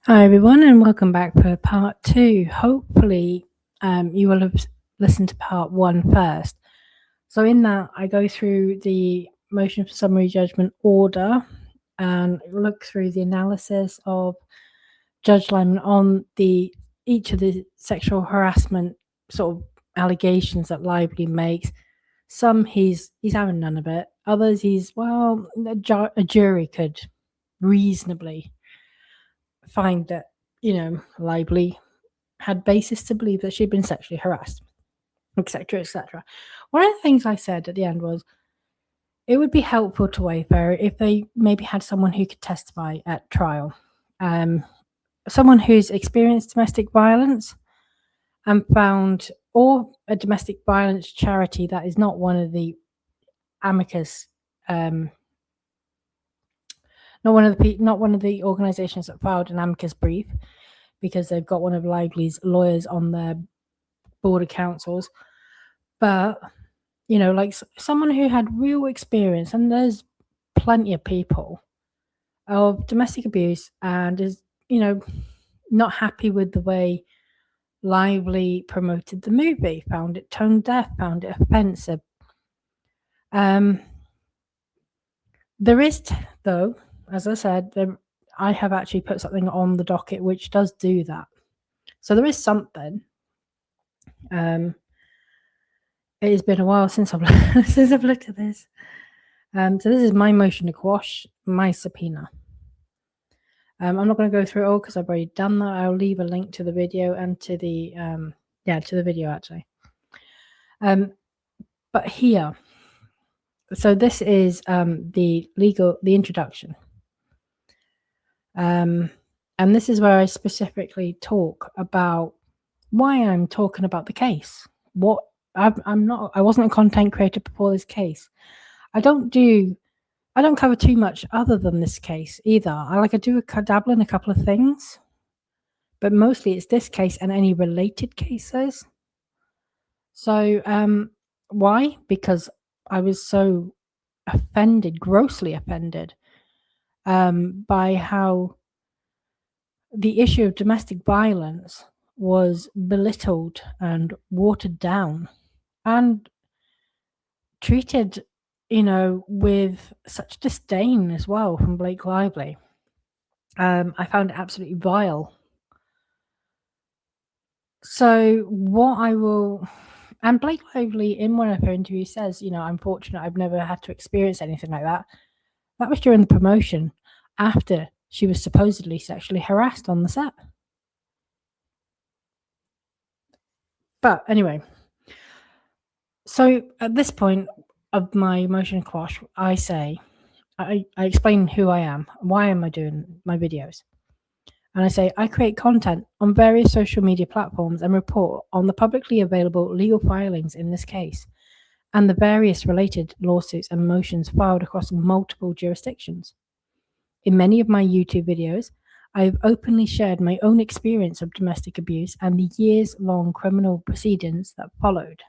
Hi everyone, and welcome back for part 2. Hopefully, you will have listened to part 1 first. So in that, I go through the motion for summary judgment order and look through the analysis of Judge Lyman on each of the sexual harassment sort of allegations that Lively makes. Some he's having none of it. Others a jury could reasonably find that Lively had basis to believe that she'd been sexually harassed, etc., etc. One of the things I said at the end was it would be helpful to Wayfarer if they maybe had someone who could testify at trial, someone who's experienced domestic violence and found, or a domestic violence charity that is not one of the amicus, not one of the organisations that filed an amicus brief, because they've got one of Lively's lawyers on their board of councils. But, like someone who had real experience, and there's plenty of people of domestic abuse and is, not happy with the way Lively promoted the movie, found it tone deaf, found it offensive. There is, though, as I said, I have actually put something on the docket which does do that. So there is something. It has been a while since I've looked at this. So this is my motion to quash my subpoena. I'm not going to go through it all because I've already done that. I'll leave a link to the video and to the to the video actually. But here, so this is the introduction. And this is where I specifically talk about why I'm talking about the case. I wasn't a content creator before this case. I don't cover too much other than this case either. I dabble in a couple of things, but mostly it's this case and any related cases. So why? Because I was so offended, grossly offended, by how the issue of domestic violence was belittled and watered down and treated, with such disdain as well from Blake Lively. I found it absolutely vile. So and Blake Lively in one of her interviews says, I'm fortunate I've never had to experience anything like that. That was during the promotion after she was supposedly sexually harassed on the set. But anyway, so at this point of my motion to quash, I explain who I am, why am I doing my videos. And I say, I create content on various social media platforms and report on the publicly available legal filings in this case and the various related lawsuits and motions filed across multiple jurisdictions. In many of my YouTube videos, I have openly shared my own experience of domestic abuse and the years-long criminal proceedings that followed.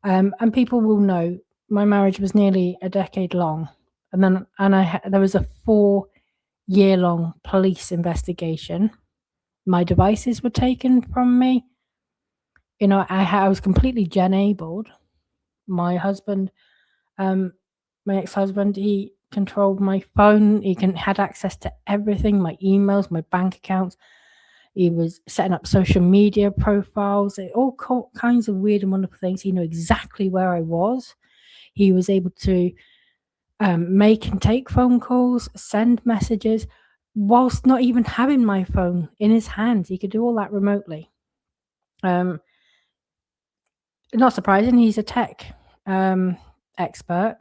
And people will know my marriage was nearly a decade long, and there was a 4-year-long police investigation. My devices were taken from me. I was completely gen-abled. My husband, my ex-husband, he controlled my phone. He had access to everything, my emails, my bank accounts. He was setting up social media profiles, all kinds of weird and wonderful things. He knew exactly where I was. He was able to make and take phone calls, send messages, whilst not even having my phone in his hands. He could do all that remotely. Not surprising, he's a tech expert,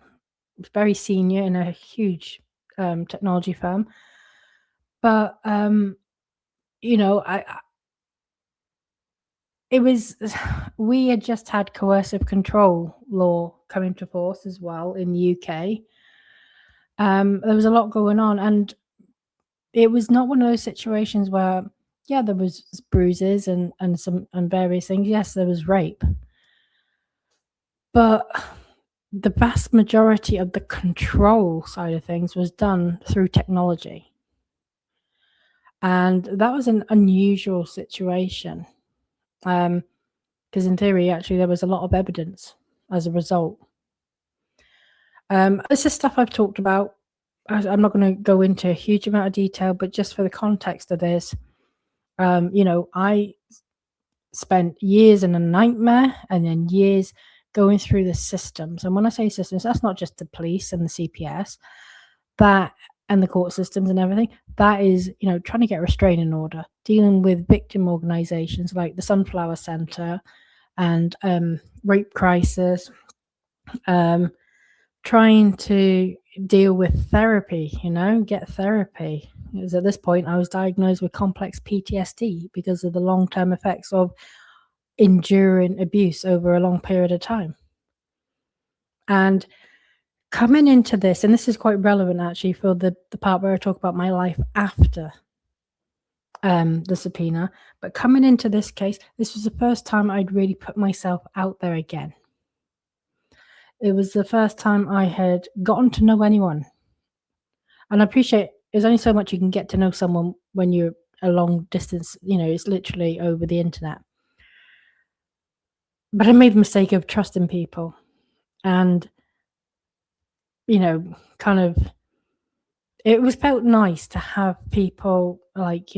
very senior in a huge technology firm. But we had just had coercive control law come into force as well in the UK. There was a lot going on, and it was not one of those situations where, there was bruises and various things. Yes, there was rape, but the vast majority of the control side of things was done through technology. And that was an unusual situation. Because in theory, actually, there was a lot of evidence as a result. This is stuff I've talked about. I'm not going to go into a huge amount of detail, but just for the context of this, I spent years in a nightmare and then years going through the systems. And when I say systems, that's not just the police and the CPS, that and the court systems and everything. That is, trying to get a restraining order, dealing with victim organizations like the Sunflower Center and Rape Crisis, trying to deal with therapy, get therapy. Because at this point, I was diagnosed with complex PTSD because of the long-term effects of enduring abuse over a long period of time. And coming into this, and this is quite relevant actually for the part where I talk about my life after the subpoena, but coming into this case, this was the first time I'd really put myself out there again. It was the first time I had gotten to know anyone. And I appreciate there's only so much you can get to know someone when you're a long distance, it's literally over the internet. But I made the mistake of trusting people and, kind of, it was felt nice to have people like,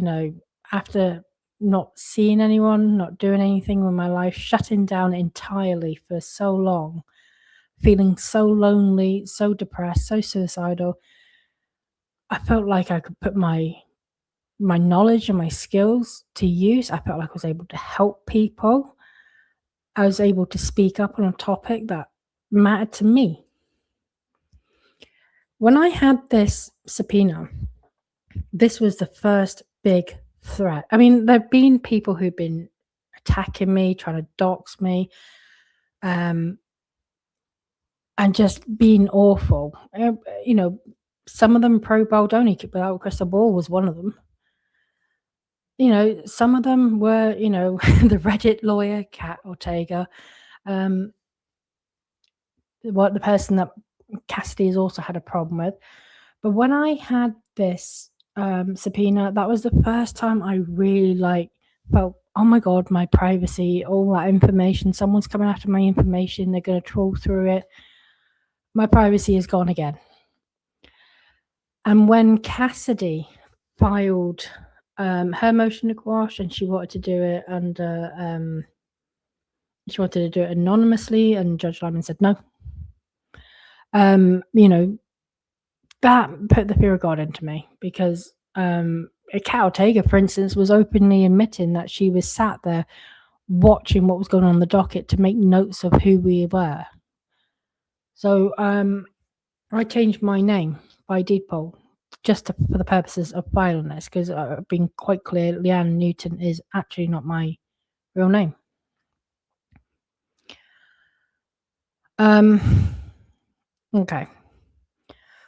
after not seeing anyone, not doing anything with my life, shutting down entirely for so long, feeling so lonely, so depressed, so suicidal. I felt like I could put my knowledge and my skills to use. I felt like I was able to help people. I was able to speak up on a topic that mattered to me. When I had this subpoena, this was the first big threat. I mean, there have been people who've been attacking me, trying to dox me, and just being awful. Some of them pro Baldoni, without crystal ball was one of them. Some of them were, the Reddit lawyer, Kat Ortega, the person that Cassidy has also had a problem with. But when I had this subpoena, that was the first time I really felt, oh my God, my privacy, all that information, someone's coming after my information, they're going to troll through it. My privacy is gone again. And when Cassidy filed her motion to quash, and she wanted to do it under, she wanted to do it anonymously, and Judge Lyman said no. That put the fear of God into me, because Kat Ortega, for instance, was openly admitting that she was sat there watching what was going on the docket to make notes of who we were. So I changed my name by deed poll just for the purposes of filing this, because I've been quite clear, Leanne Newton is actually not my real name. Okay.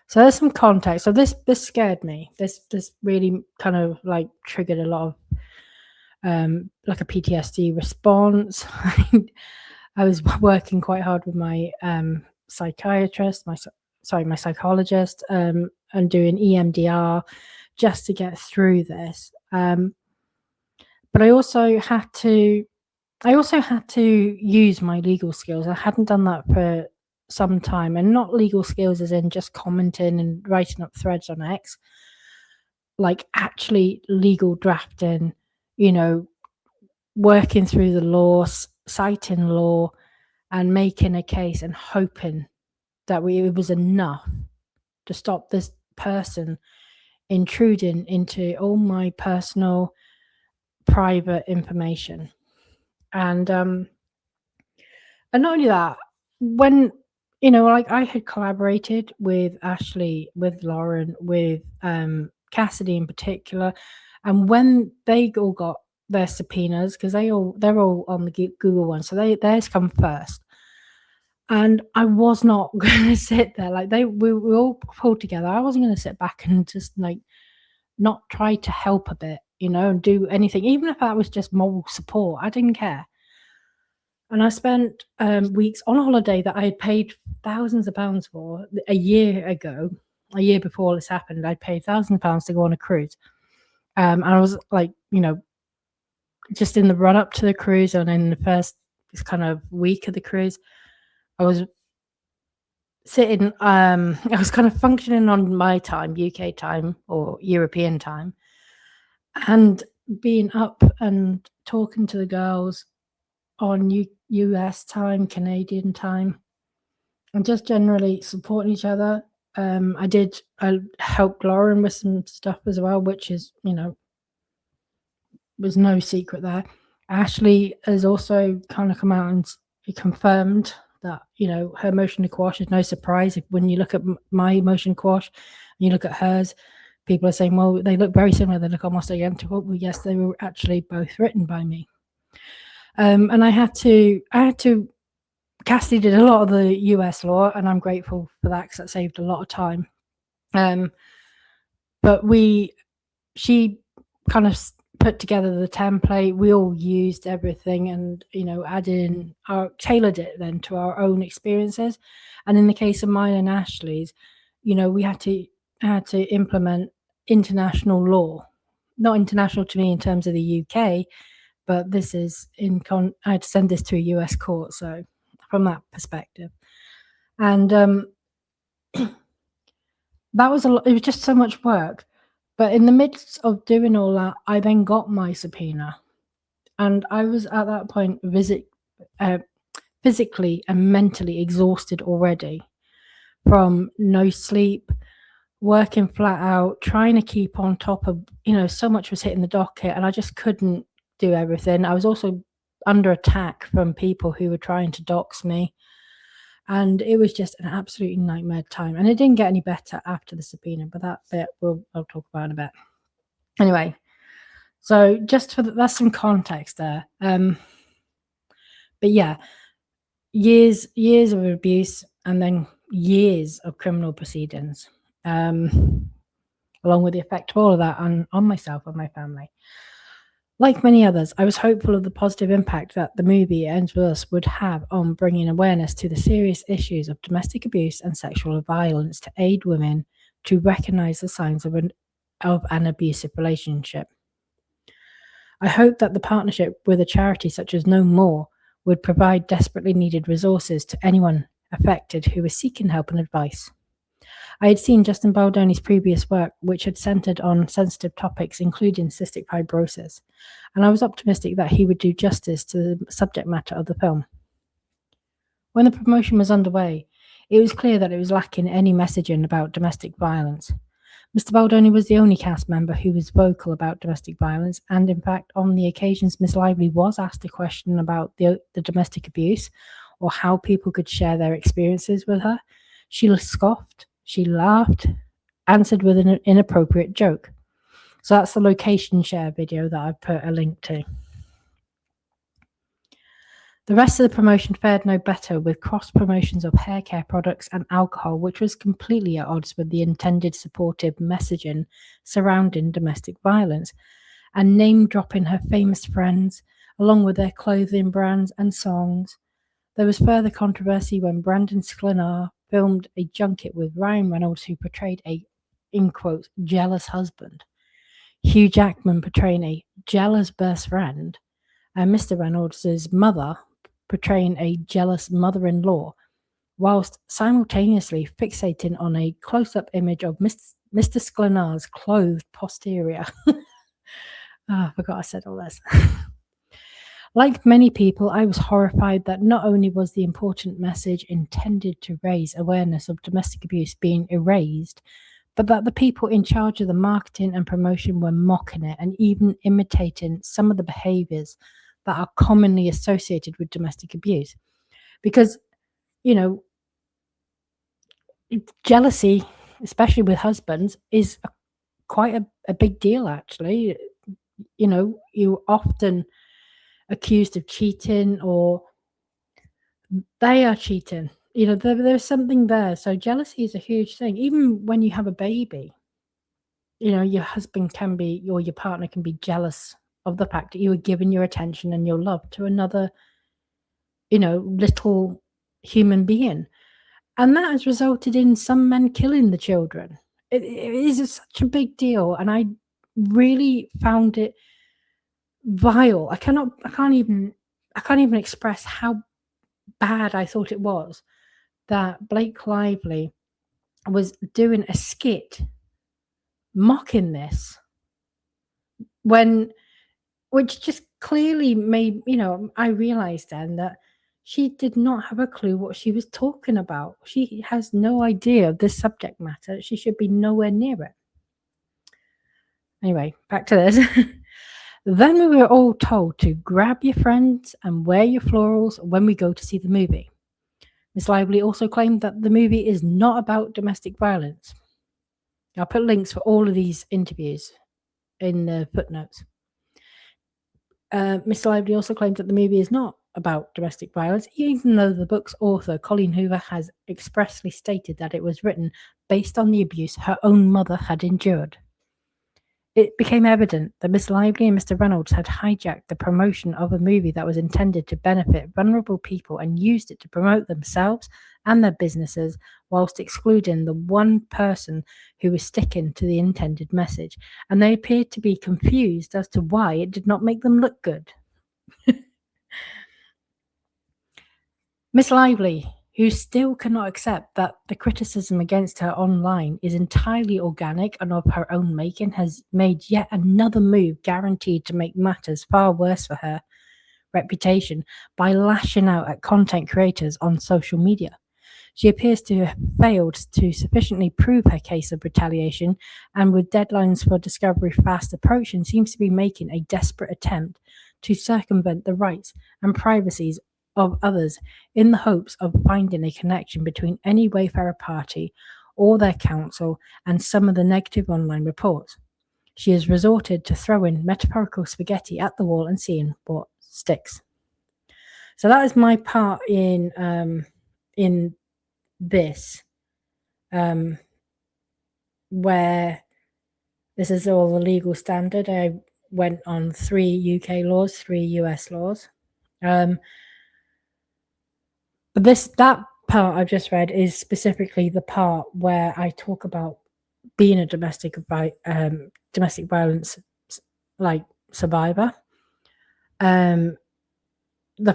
So there's some context. So this scared me. This really kind of triggered a lot of like a PTSD response. I was working quite hard with my psychiatrist, my psychologist, and doing EMDR just to get through this. But I also had to use my legal skills. I hadn't done that for some time, and not legal skills as in just commenting and writing up threads on X, like actually legal drafting, working through the law, citing law, and making a case and hoping that it was enough to stop this person intruding into all my personal private information. And not only that, when I had collaborated with Ashley, with Lauren, with Cassidy in particular, and when they all got their subpoenas, because they're all on the Google one, so theirs come first. And I was not going to sit there we all pulled together. I wasn't going to sit back and just not try to help a bit, and do anything, even if that was just moral support. I didn't care. And I spent weeks on holiday that I had paid thousands of pounds for a year ago. A year before this happened, I paid thousands of pounds to go on a cruise. And I was like, just in the run up to the cruise and in the first kind of week of the cruise, I was sitting, I was kind of functioning on my time, UK time or European time, and being up and talking to the girls on US time, Canadian time, and just generally supporting each other. I helped Lauren with some stuff as well, which is, was no secret there. Ashley has also kind of come out and confirmed that, her emotion quash is no surprise. When you look at my emotion quash and you look at hers, people are saying, well, they look very similar. They look almost identical. Well, yes, they were actually both written by me. And I had to, Cassidy did a lot of the US law, and I'm grateful for that because that saved a lot of time. But she kind of put together the template. We all used everything and, tailored it then to our own experiences. And in the case of mine and Ashley's, we had to implement international law, not international to me in terms of the UK, but this is I had to send this to a US court. So from that perspective, and that was it was just so much work. But in the midst of doing all that, I then got my subpoena, and I was at that point physically and mentally exhausted already from no sleep, working flat out, trying to keep on top of, so much was hitting the docket, and I just couldn't do everything. I was also under attack from people who were trying to dox me. And it was just an absolute nightmare time. And it didn't get any better after the subpoena, but that bit I'll talk about in a bit. Anyway, so just that's some context there. But yeah, years of abuse and then years of criminal proceedings, along with the effect of all of that on myself and my family. Like many others, I was hopeful of the positive impact that the movie Ends With Us would have on bringing awareness to the serious issues of domestic abuse and sexual violence to aid women to recognize the signs of an abusive relationship. I hope that the partnership with a charity such as No More would provide desperately needed resources to anyone affected who was seeking help and advice. I had seen Justin Baldoni's previous work, which had centered on sensitive topics, including cystic fibrosis, and I was optimistic that he would do justice to the subject matter of the film. When the promotion was underway, it was clear that it was lacking any messaging about domestic violence. Mr. Baldoni was the only cast member who was vocal about domestic violence, and in fact, on the occasions Miss Lively was asked a question about the domestic abuse or how people could share their experiences with her, she scoffed. She laughed, answered with an inappropriate joke. So that's the location share video that I've put a link to. The rest of the promotion fared no better, with cross promotions of hair care products and alcohol, which was completely at odds with the intended supportive messaging surrounding domestic violence, and name dropping her famous friends, along with their clothing brands and songs. There was further controversy when Brandon Sklenar filmed a junket with Ryan Reynolds, who portrayed a, in quotes, jealous husband, Hugh Jackman portraying a jealous best friend, and Mr. Reynolds' mother portraying a jealous mother-in-law, whilst simultaneously fixating on a close-up image of Mr. Sklenar's clothed posterior. I forgot I said all this. Like many people, I was horrified that not only was the important message intended to raise awareness of domestic abuse being erased, but that the people in charge of the marketing and promotion were mocking it and even imitating some of the behaviors that are commonly associated with domestic abuse. Because, jealousy, especially with husbands, is quite a big deal, actually. You're often accused of cheating, or they are cheating. There's something there. So jealousy is a huge thing. Even when you have a baby, your husband can be, or your partner can be jealous of the fact that you are giving your attention and your love to another, little human being. And that has resulted in some men killing the children. It is such a big deal. And really found it vile. I can't even express how bad I thought it was that Blake Lively was doing a skit mocking this, which just clearly made, I realized then that she did not have a clue what she was talking about. She has no idea of this subject matter. She should be nowhere near it. Anyway, back to this. Then we were all told to grab your friends and wear your florals when we go to see the movie. Miss Lively also claimed that the movie is not about domestic violence. I'll put links for all of these interviews in the footnotes. Miss Lively also claimed that the movie is not about domestic violence, even though the book's author, Colleen Hoover, has expressly stated that it was written based on the abuse her own mother had endured. It became evident that Miss Lively and Mr. Reynolds had hijacked the promotion of a movie that was intended to benefit vulnerable people and used it to promote themselves and their businesses, whilst excluding the one person who was sticking to the intended message. And they appeared to be confused as to why it did not make them look good. Miss Lively, who still cannot accept that the criticism against her online is entirely organic and of her own making, has made yet another move guaranteed to make matters far worse for her reputation by lashing out at content creators on social media. She appears to have failed to sufficiently prove her case of retaliation, and with deadlines for discovery fast approaching, seems to be making a desperate attempt to circumvent the rights and privacies of others in the hopes of finding a connection between any Wayfarer party or their counsel and some of the negative online reports. She has resorted to throwing metaphorical spaghetti at the wall and seeing what sticks. So that is my part in this, where this is all the legal standard. I went on 3 UK laws, 3 US laws. But that part I've just read is specifically the part where I talk about being a domestic violence survivor. The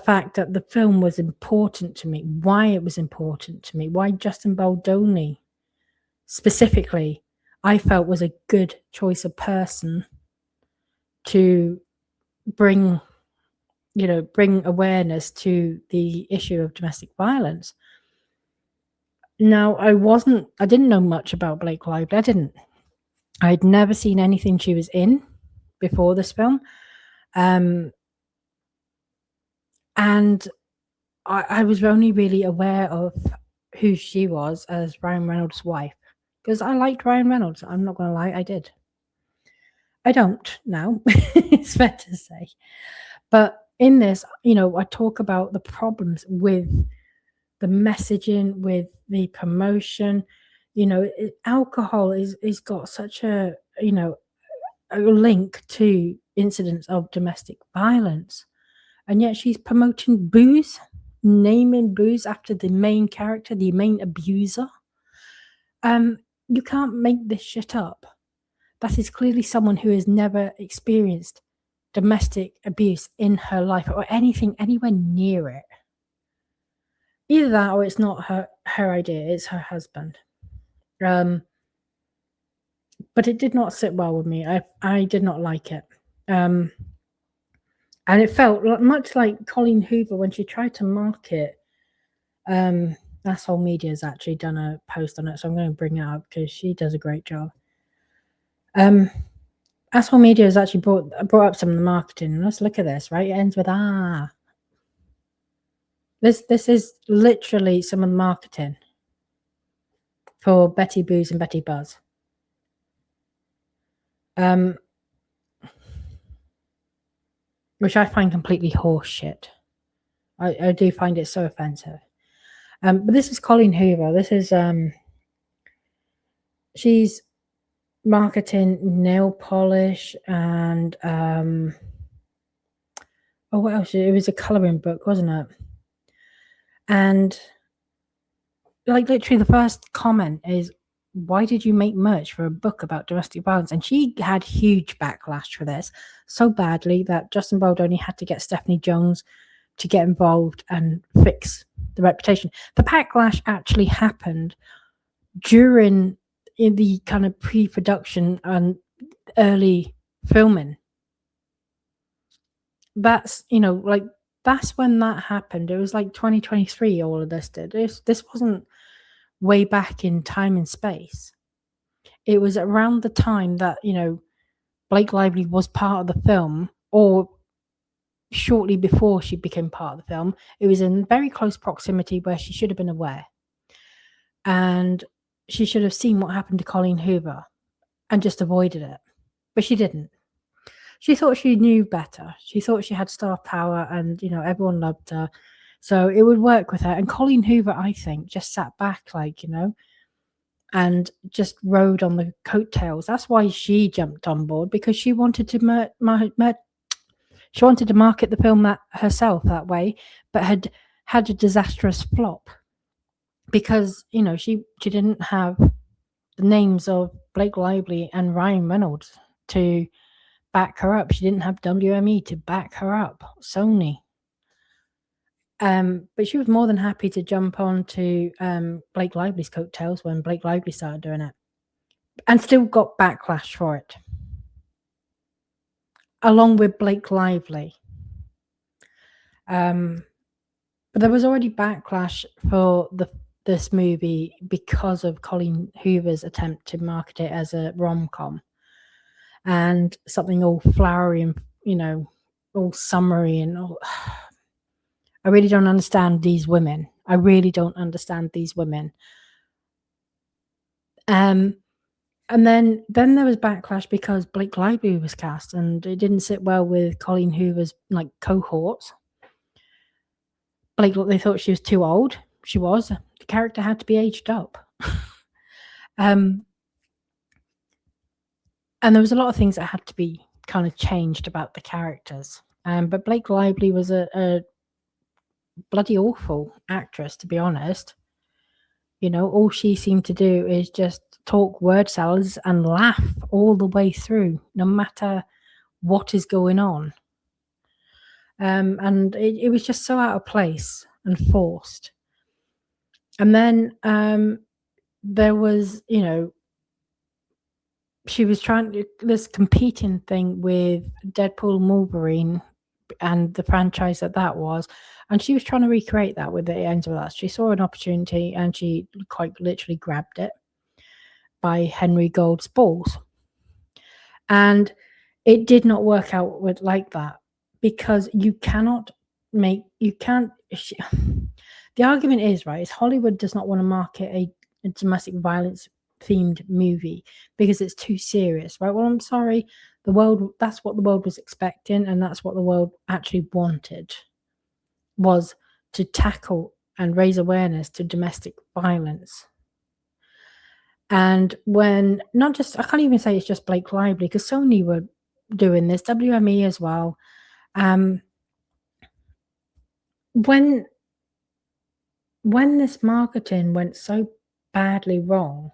fact that the film was important to me, why it was important to me, why Justin Baldoni specifically I felt was a good choice of person to bring awareness to the issue of domestic violence. Now, I didn't know much about Blake Lively. I'd never seen anything she was in before this film. And I was only really aware of who she was as Ryan Reynolds' wife, because I liked Ryan Reynolds. I'm not going to lie, I did. I don't now, it's fair to say. But in this, I talk about the problems with the messaging, with the promotion. Alcohol is got such a link to incidents of domestic violence, and yet she's promoting booze, naming booze after the main character, the main abuser. You can't make this shit up. That is clearly someone who has never experienced domestic abuse in her life or anything anywhere near it. Either that or it's not her idea, it's her husband. But it did not sit well with me. I did not like it. And it felt much like Colleen Hoover when she tried to market. Asshole Media has actually done a post on it, so I'm going to bring it up because she does a great job. Asshole Media has actually brought up some of the marketing. Let's look at this, right? It ends with ah. This is literally some of the marketing for Betty Booze and Betty Buzz. Which I find completely horseshit. I do find it so offensive. But this is Colleen Hoover. This is she's marketing nail polish and what else? It was a coloring book, wasn't it? And literally the first comment is, why did you make merch for a book about domestic violence? And she had huge backlash for this, so badly that Justin Baldoni had to get Stephanie Jones to get involved and fix the reputation. The backlash actually happened during in the kind of pre-production and early filming. That's, like, that's when that happened. It was like 2023, all of this did. This wasn't way back in time and space. It was around the time that, Blake Lively was part of the film, or shortly before she became part of the film. It was in very close proximity where she should have been aware. And she should have seen what happened to Colleen Hoover and just avoided it. But she didn't. She thought she knew better. She thought she had star power and, everyone loved her. So it would work with her. And Colleen Hoover, I think, just sat back and just rode on the coattails. That's why she jumped on board, because she wanted to she wanted to market the film herself that way, but had a disastrous flop because, she didn't have the names of Blake Lively and Ryan Reynolds to back her up. She didn't have WME to back her up, Sony. But she was more than happy to jump on to Blake Lively's coattails when Blake Lively started doing it, and still got backlash for it, along with Blake Lively. But there was already backlash for this movie because of Colleen Hoover's attempt to market it as a rom-com and something all flowery and, all summery and all. I really don't understand these women. I really don't understand these women. And then there was backlash because Blake Lively was cast, and it didn't sit well with Colleen Hoover's cohorts. They thought she was too old. She was. The character had to be aged up. And there was a lot of things that had to be kind of changed about the characters. But Blake Lively was a bloody awful actress, to be honest. All she seemed to do is just talk word salads and laugh all the way through, no matter what is going on. And it was just so out of place and forced. And then there was, she was trying to this competing thing with Deadpool Wolverine and the franchise that was, and she was trying to recreate that with the ends of us. She saw an opportunity and she quite literally grabbed it by Henry Gold's balls, and it did not work out like that, because the argument is, right, is Hollywood does not want to market a domestic violence themed movie because it's too serious, right? Well, I'm sorry, that's what the world was expecting, and that's what the world actually wanted, was to tackle and raise awareness to domestic violence. And when I can't even say it's just Blake Lively, because Sony were doing this, WME as well. When this marketing went so badly wrong,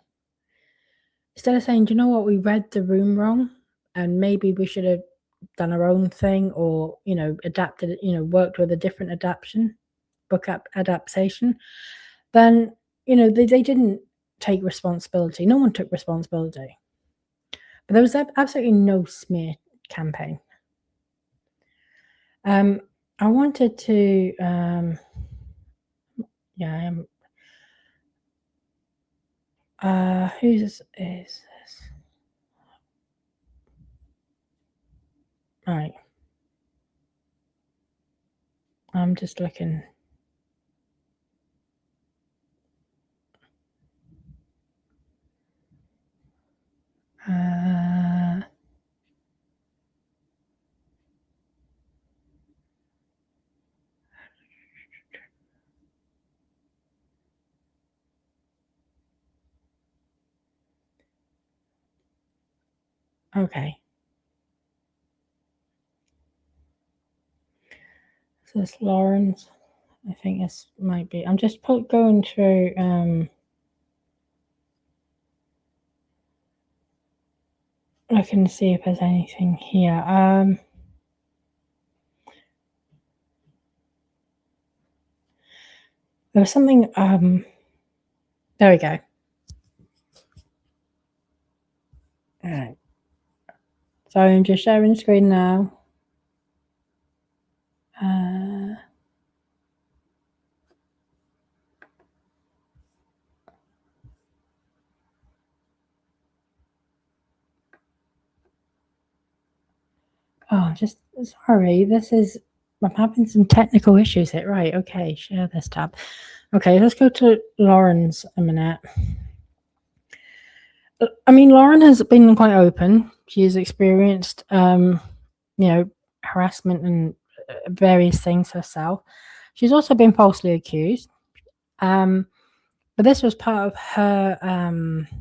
instead of saying, do you know what, we read the room wrong and maybe we should have done our own thing, or, adapted, worked with a different book adaptation, then, they didn't take responsibility. No one took responsibility. But there was absolutely no smear campaign. I wanted to, whose is this? All right. I'm just looking. Okay. So it's Lawrence. I think this might be. I'm just going through. looking to see if there's anything here. There was something. There we go. All right. So I'm just sharing the screen now. Oh, just sorry. I'm having some technical issues here. Right. Okay. Share this tab. Okay. Let's go to Lauren's a minute. I mean, Lauren has been quite open. She has experienced, harassment and various things herself. She's also been falsely accused. But this was part of her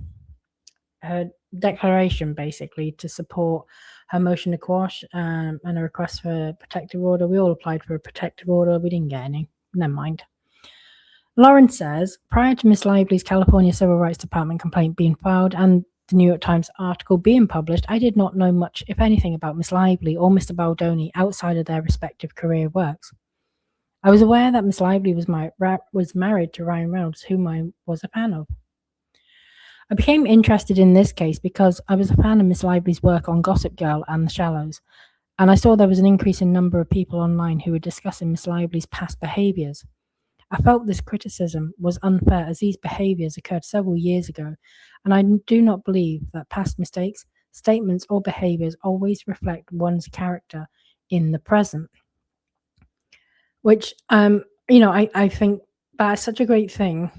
declaration, basically, to support her motion to quash and a request for a protective order. We all applied for a protective order. We didn't get any. Never mind. Lauren says, prior to Miss Lively's California Civil Rights Department complaint being filed and the New York Times article being published, I did not know much, if anything, about Miss Lively or Mr. Baldoni outside of their respective career works. I was aware that Miss Lively was married to Ryan Reynolds, whom I was a fan of. I became interested in this case because I was a fan of Miss Lively's work on Gossip Girl and The Shallows, and I saw there was an increase in number of people online who were discussing Miss Lively's past behaviours. I felt this criticism was unfair as these behaviours occurred several years ago, and I do not believe that past mistakes, statements, or behaviours always reflect one's character in the present. Which, I think that's such a great thing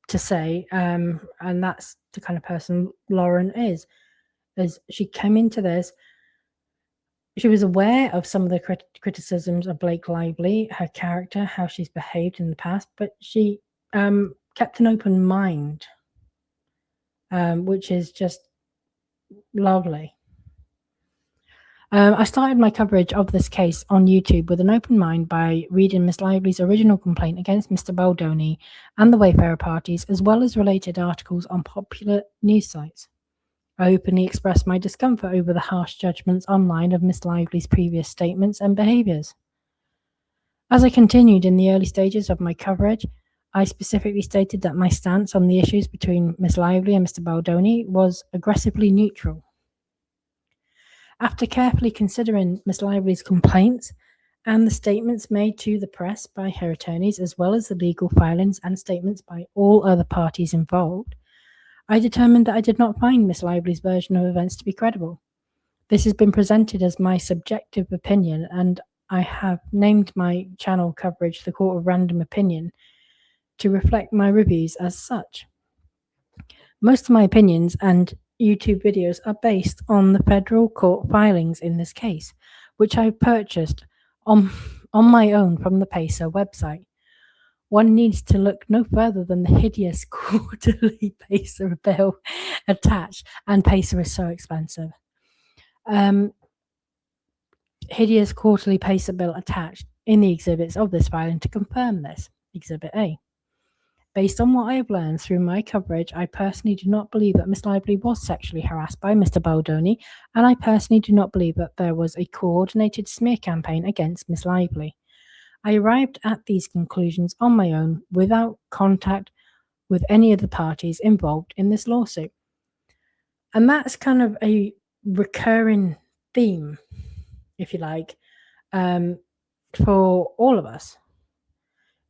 to say, and that's the kind of person Lauren is. As she came into this, she was aware of some of the criticisms of Blake Lively, her character, how she's behaved in the past, but she kept an open mind, which is just lovely. I started my coverage of this case on YouTube with an open mind by reading Miss Lively's original complaint against Mr. Baldoni and the Wayfarer parties, as well as related articles on popular news sites. I openly expressed my discomfort over the harsh judgments online of Miss Lively's previous statements and behaviours. As I continued in the early stages of my coverage, I specifically stated that my stance on the issues between Miss Lively and Mr. Baldoni was aggressively neutral. After carefully considering Miss Lively's complaints and the statements made to the press by her attorneys, as well as the legal filings and statements by all other parties involved, I determined that I did not find Miss Lively's version of events to be credible. This has been presented as my subjective opinion, and I have named my channel coverage the Court of Random Opinion to reflect my reviews as such. Most of my opinions and YouTube videos are based on the federal court filings in this case, which I purchased on my own from the PACER website. One needs to look no further than the hideous quarterly PACER bill attached, and PACER is so expensive. Hideous quarterly PACER bill attached in the exhibits of this filing to confirm this. Exhibit A. Based on what I have learned through my coverage, I personally do not believe that Miss Lively was sexually harassed by Mr. Baldoni, and I personally do not believe that there was a coordinated smear campaign against Miss Lively. I arrived at these conclusions on my own without contact with any of the parties involved in this lawsuit. And that's kind of a recurring theme, if you like, for all of us.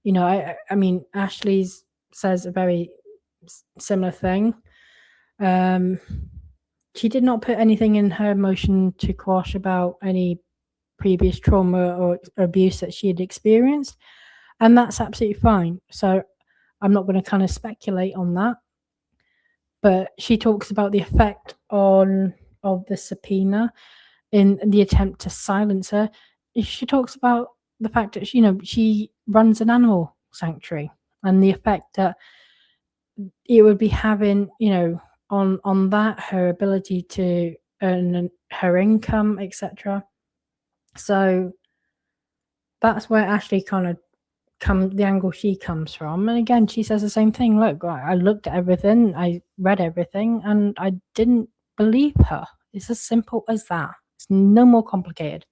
I mean, Ashley's says a very similar thing. She did not put anything in her motion to quash about any previous trauma or abuse that she had experienced, and that's absolutely fine. So I'm not going to kind of speculate on that, but she talks about the effect of the subpoena in the attempt to silence her. She talks about the fact that she runs an animal sanctuary and the effect that it would be having on that, her ability to earn her income, etc. So that's where Ashley kind of the angle she comes from. And again, she says the same thing. Look, I looked at everything, I read everything, and I didn't believe her. It's as simple as that. It's no more complicated.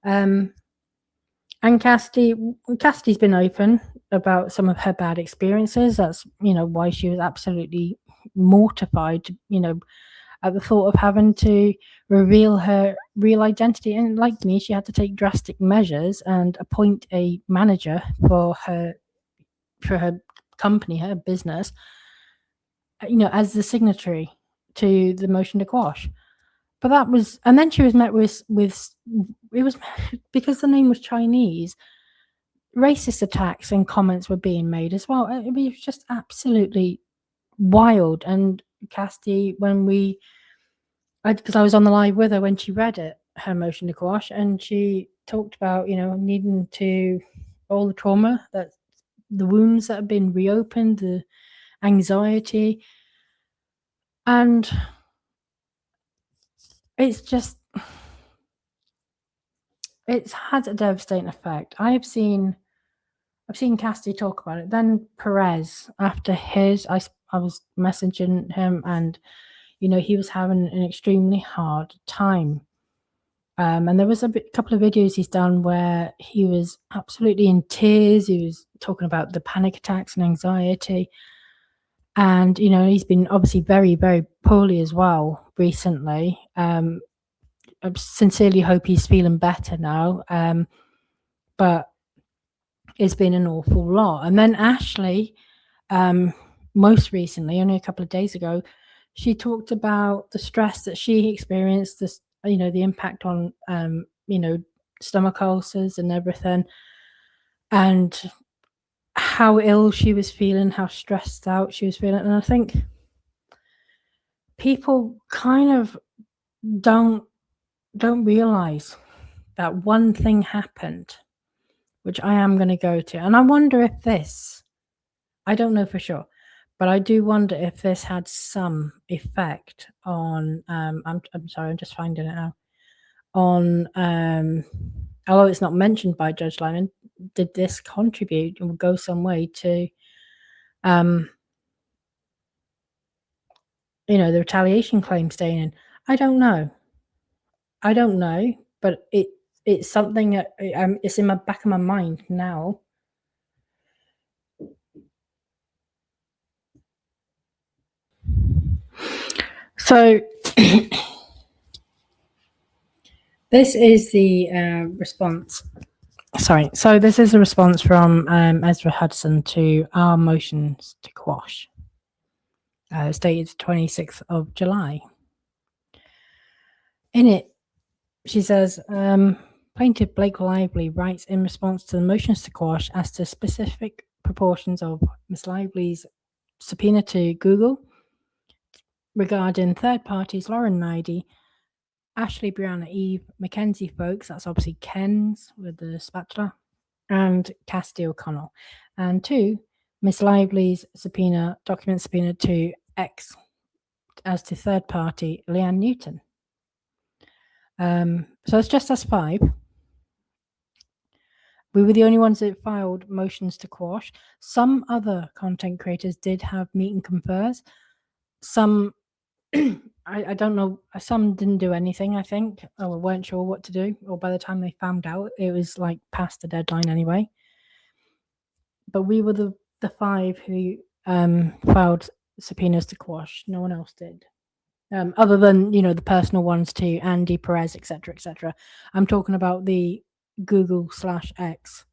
And Cassidy's been open about some of her bad experiences. That's, why she was absolutely mortified, at the thought of having to reveal her real identity. And like me, she had to take drastic measures and appoint a manager for her company, her business, as the signatory to the motion to quash. But that was, and then she was met with it was because the name was Chinese, racist attacks and comments were being made as well. It was just absolutely wild. And Cassidy, because I was on the live with her when she read it, her motion to quash, and she talked about, needing to, all the trauma, that the wounds that have been reopened, the anxiety, and it's had a devastating effect. I've seen Cassidy talk about it. Then Perez, after his, I was messaging him, and he was having an extremely hard time. And there was a couple of videos he's done where he was absolutely in tears. He was talking about the panic attacks and anxiety. And, he's been obviously very, very poorly as well recently. I sincerely hope he's feeling better now. But it's been an awful lot. And then Ashley, most recently, only a couple of days ago, she talked about the stress that she experienced, the impact on, stomach ulcers and everything, and how ill she was feeling, how stressed out she was feeling. And I think people kind of don't realize that one thing happened, which I am going to go to. And I wonder if this, I don't know for sure, but I do wonder if this had some effect on, I'm sorry, I'm just finding it now, on, although it's not mentioned by Judge Lyman, did this contribute or go some way to, the retaliation claim staying in? I don't know, but it's something that it's in the back of my mind now. So this is the response. Sorry. So this is a response from Ezra Hudson to our motions to quash, stated 26th of July. In it, she says, Plaintiff Blake Lively writes in response to the motions to quash as to specific proportions of Ms. Lively's subpoena to Google regarding third parties Lauren Nidey, Ashley, Brianna, Eve, Mackenzie Folks, that's obviously Ken's with the spatula, and Cassidy O'Connell. And 2, Miss Lively's document subpoena to X as to third party Leanne Newton. So it's just us 5. We were the only ones that filed motions to quash. Some other content creators did have meet and confers. Some, I don't know, some didn't do anything, I think, or weren't sure what to do, or by the time they found out, it was like past the deadline anyway. But we were the 5 who filed subpoenas to quash. No one else did. Other than, the personal ones to Andy, Perez, etc., etc. I'm talking about the Google/X.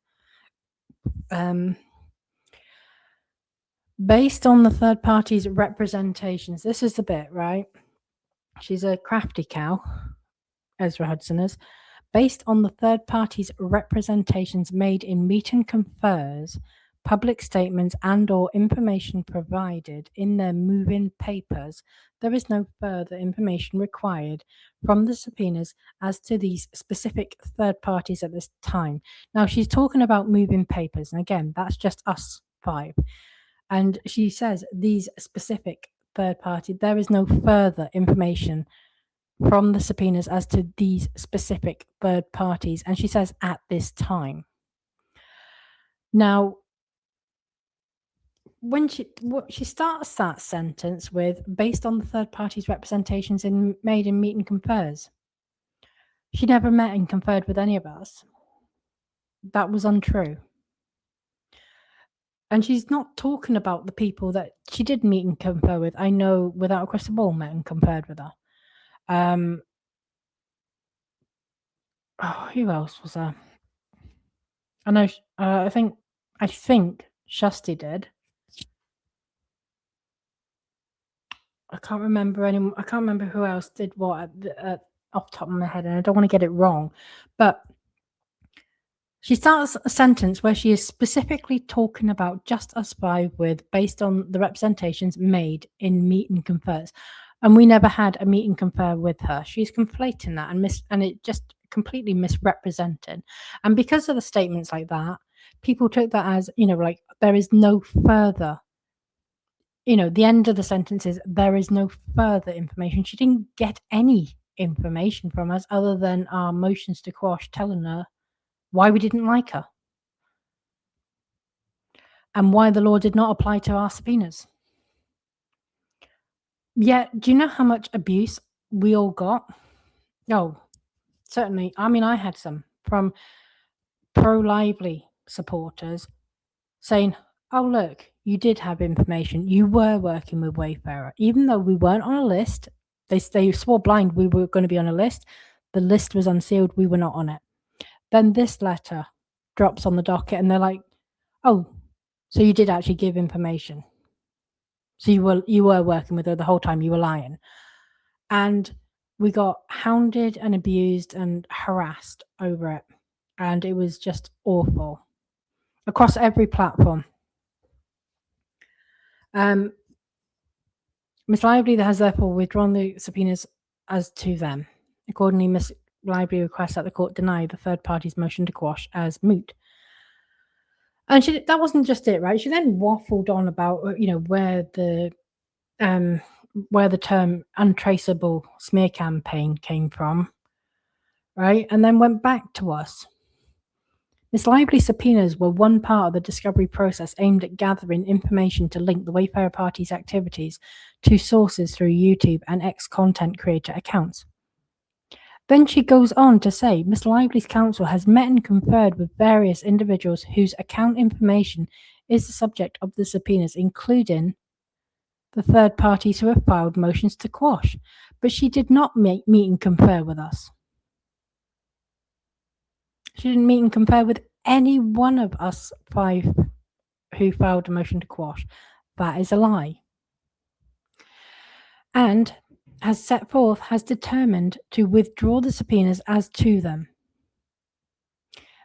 Based on the third party's representations, this is the bit, right? She's a crafty cow, Ezra Hudson is. Based on the third party's representations made in meet and confers, public statements and or information provided in their move-in papers, there is no further information required from the subpoenas as to these specific third parties at this time. Now, she's talking about move-in papers, and again, that's just us 5. And she says these specific third party, there is no further information from the subpoenas as to these specific third parties. And she says at this time. Now, when she starts that sentence with, based on the third party's representations made in meet and confers. She never met and conferred with any of us. That was untrue. And she's not talking about the people that she did meet and confer with. I know without a crystal ball met and conferred with her. Who else was there? I know. I think Shusty did. I can't remember I can't remember who else did what off the top of my head, and I don't want to get it wrong. But she starts a sentence where she is specifically talking about just us five with, based on the representations made in meet and confers. And we never had a meet and confer with her. She's conflating that and it just completely misrepresented. And because of the statements like that, people took that as, like there is no further, the end of the sentence is there is no further information. She didn't get any information from us other than our motions to quash telling her why we didn't like her and why the law did not apply to our subpoenas. Yeah, do you know how much abuse we all got? Oh, certainly. I mean, I had some from pro-Lively supporters saying, oh, look, you did have information. You were working with Wayfarer. Even though we weren't on a list, they swore blind we were going to be on a list. The list was unsealed. We were not on it. Then this letter drops on the docket and they're like, oh, so you did actually give information. So you were working with her the whole time. You were lying. And we got hounded and abused and harassed over it. And it was just awful across every platform. Miss Lively has therefore withdrawn the subpoenas as to them. Accordingly, Miss Lively requests that the court deny the third party's motion to quash as moot. And that wasn't just it, right? She then waffled on about, where the term untraceable smear campaign came from, right? And then went back to us. Miss Lively's subpoenas were one part of the discovery process aimed at gathering information to link the Wayfarer Party's activities to sources through YouTube and ex-content creator accounts. Then she goes on to say, Miss Lively's counsel has met and conferred with various individuals whose account information is the subject of the subpoenas, including the third parties who have filed motions to quash, but she did not meet and confer with us. She didn't meet and confer with any one of us five who filed a motion to quash. That is a lie. And has determined to withdraw the subpoenas as to them.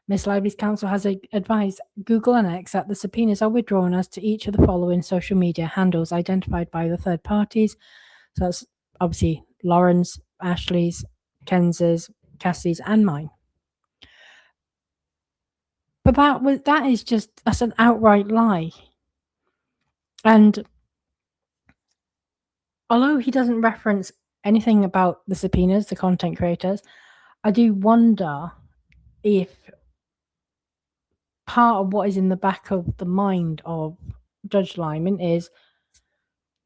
Miss Lively's counsel has advised Google and X that the subpoenas are withdrawn as to each of the following social media handles identified by the third parties. So that's obviously Lauren's, Ashley's, Kenz's, Cassie's, and mine. But that's an outright lie. And although he doesn't reference anything about the subpoenas, the content creators, I do wonder if part of what is in the back of the mind of Judge Lyman is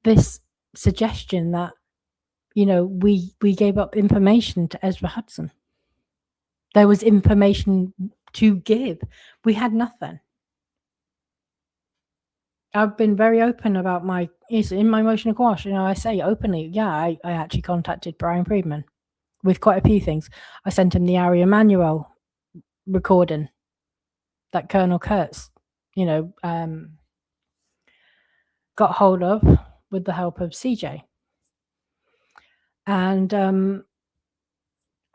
this suggestion that, we gave up information to Ezra Hudson. There was information to give. We had nothing. I've been very open about in my motion to quash, I say openly, I actually contacted Brian Friedman with quite a few things. I sent him the Ari Emanuel recording that Colonel Kurtz, got hold of with the help of CJ. And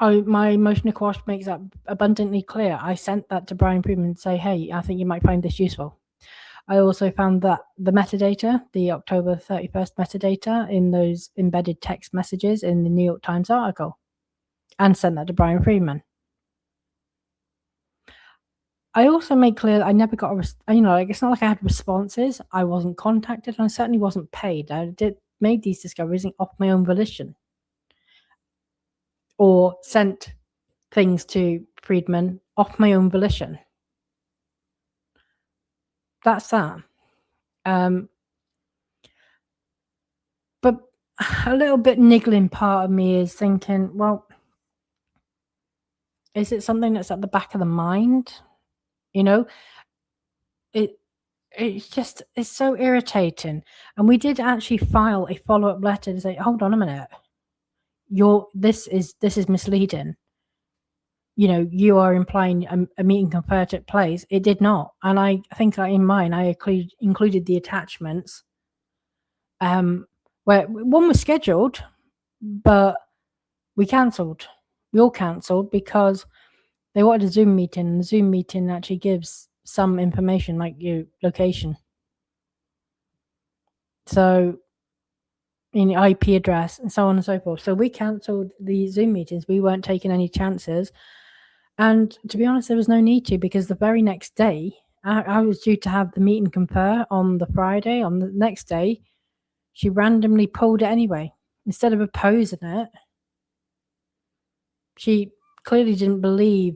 my motion to quash makes that abundantly clear. I sent that to Brian Friedman to say, hey, I think you might find this useful. I also found that the metadata, the October 31st metadata in those embedded text messages in the New York Times article, and sent that to Brian Friedman. I also made clear that I never got it's not like I had responses. I wasn't contacted, and I certainly wasn't paid. I made these discoveries off my own volition, or sent things to Friedman off my own volition. That's that. But a little bit niggling part of me is thinking, well, is it something that's at the back of the mind? You know, it's so irritating. And we did actually file a follow-up letter to say, hold on a minute, this is misleading. You are implying a meet and confer took place. It did not. And I think that in mine, I included the attachments, where one was scheduled, but we cancelled. We all cancelled because they wanted a Zoom meeting, and the Zoom meeting actually gives some information like your location. So, in your IP address and so on and so forth. So we cancelled the Zoom meetings. We weren't taking any chances. And to be honest, there was no need to, because the very next day, I was due to have the meet and confer on the Friday. On the next day, she randomly pulled it anyway. Instead of opposing it, she clearly didn't believe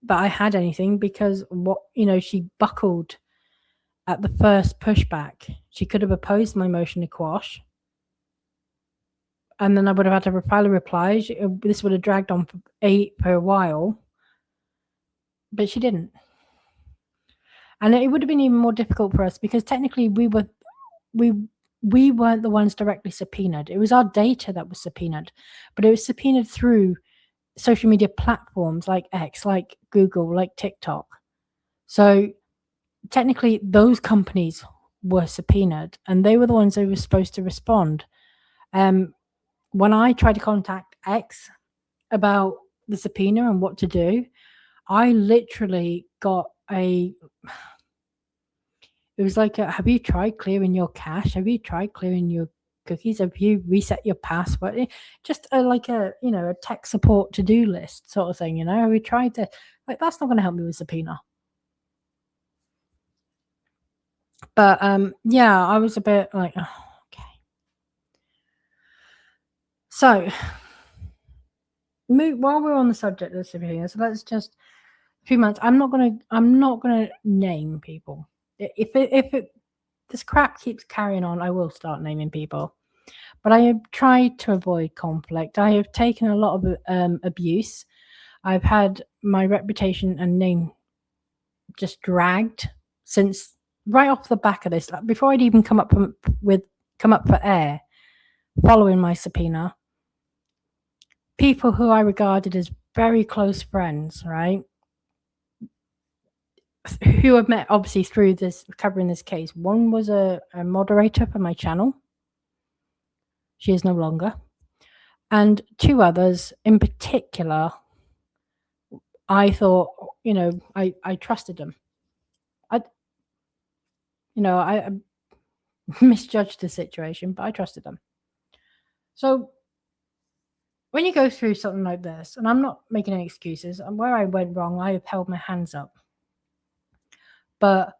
that I had anything, because she buckled at the first pushback. She could have opposed my motion to quash, and then I would have had to file a reply. This would have dragged on for a while, but she didn't. And it would have been even more difficult for us, because technically we weren't the ones directly subpoenaed. It was our data that was subpoenaed, but it was subpoenaed through social media platforms like X, like Google, like TikTok. So technically those companies were subpoenaed, and they were the ones who were supposed to respond. When I tried to contact X about the subpoena and what to do, I literally got it was like, have you tried clearing your cache? Have you tried clearing your cookies? Have you reset your password? Just a tech support to-do list sort of thing, Have we tried to, that's not going to help me with subpoena. But yeah, I was a bit like, oh, okay. So while we're on the subject of subpoena, so let's just 2 months. I'm not gonna name people. If this crap keeps carrying on, I will start naming people. But I have tried to avoid conflict. I have taken a lot of abuse. I've had my reputation and name just dragged since right off the back of this. Before I'd even come up for air, following my subpoena, people who I regarded as very close friends, right, who I've met obviously through this covering this case. One was a moderator for my channel. She is no longer. And two others in particular, I thought, I trusted them. I misjudged the situation, but I trusted them. So when you go through something like this, and I'm not making any excuses, and where I went wrong, I have held my hands up. But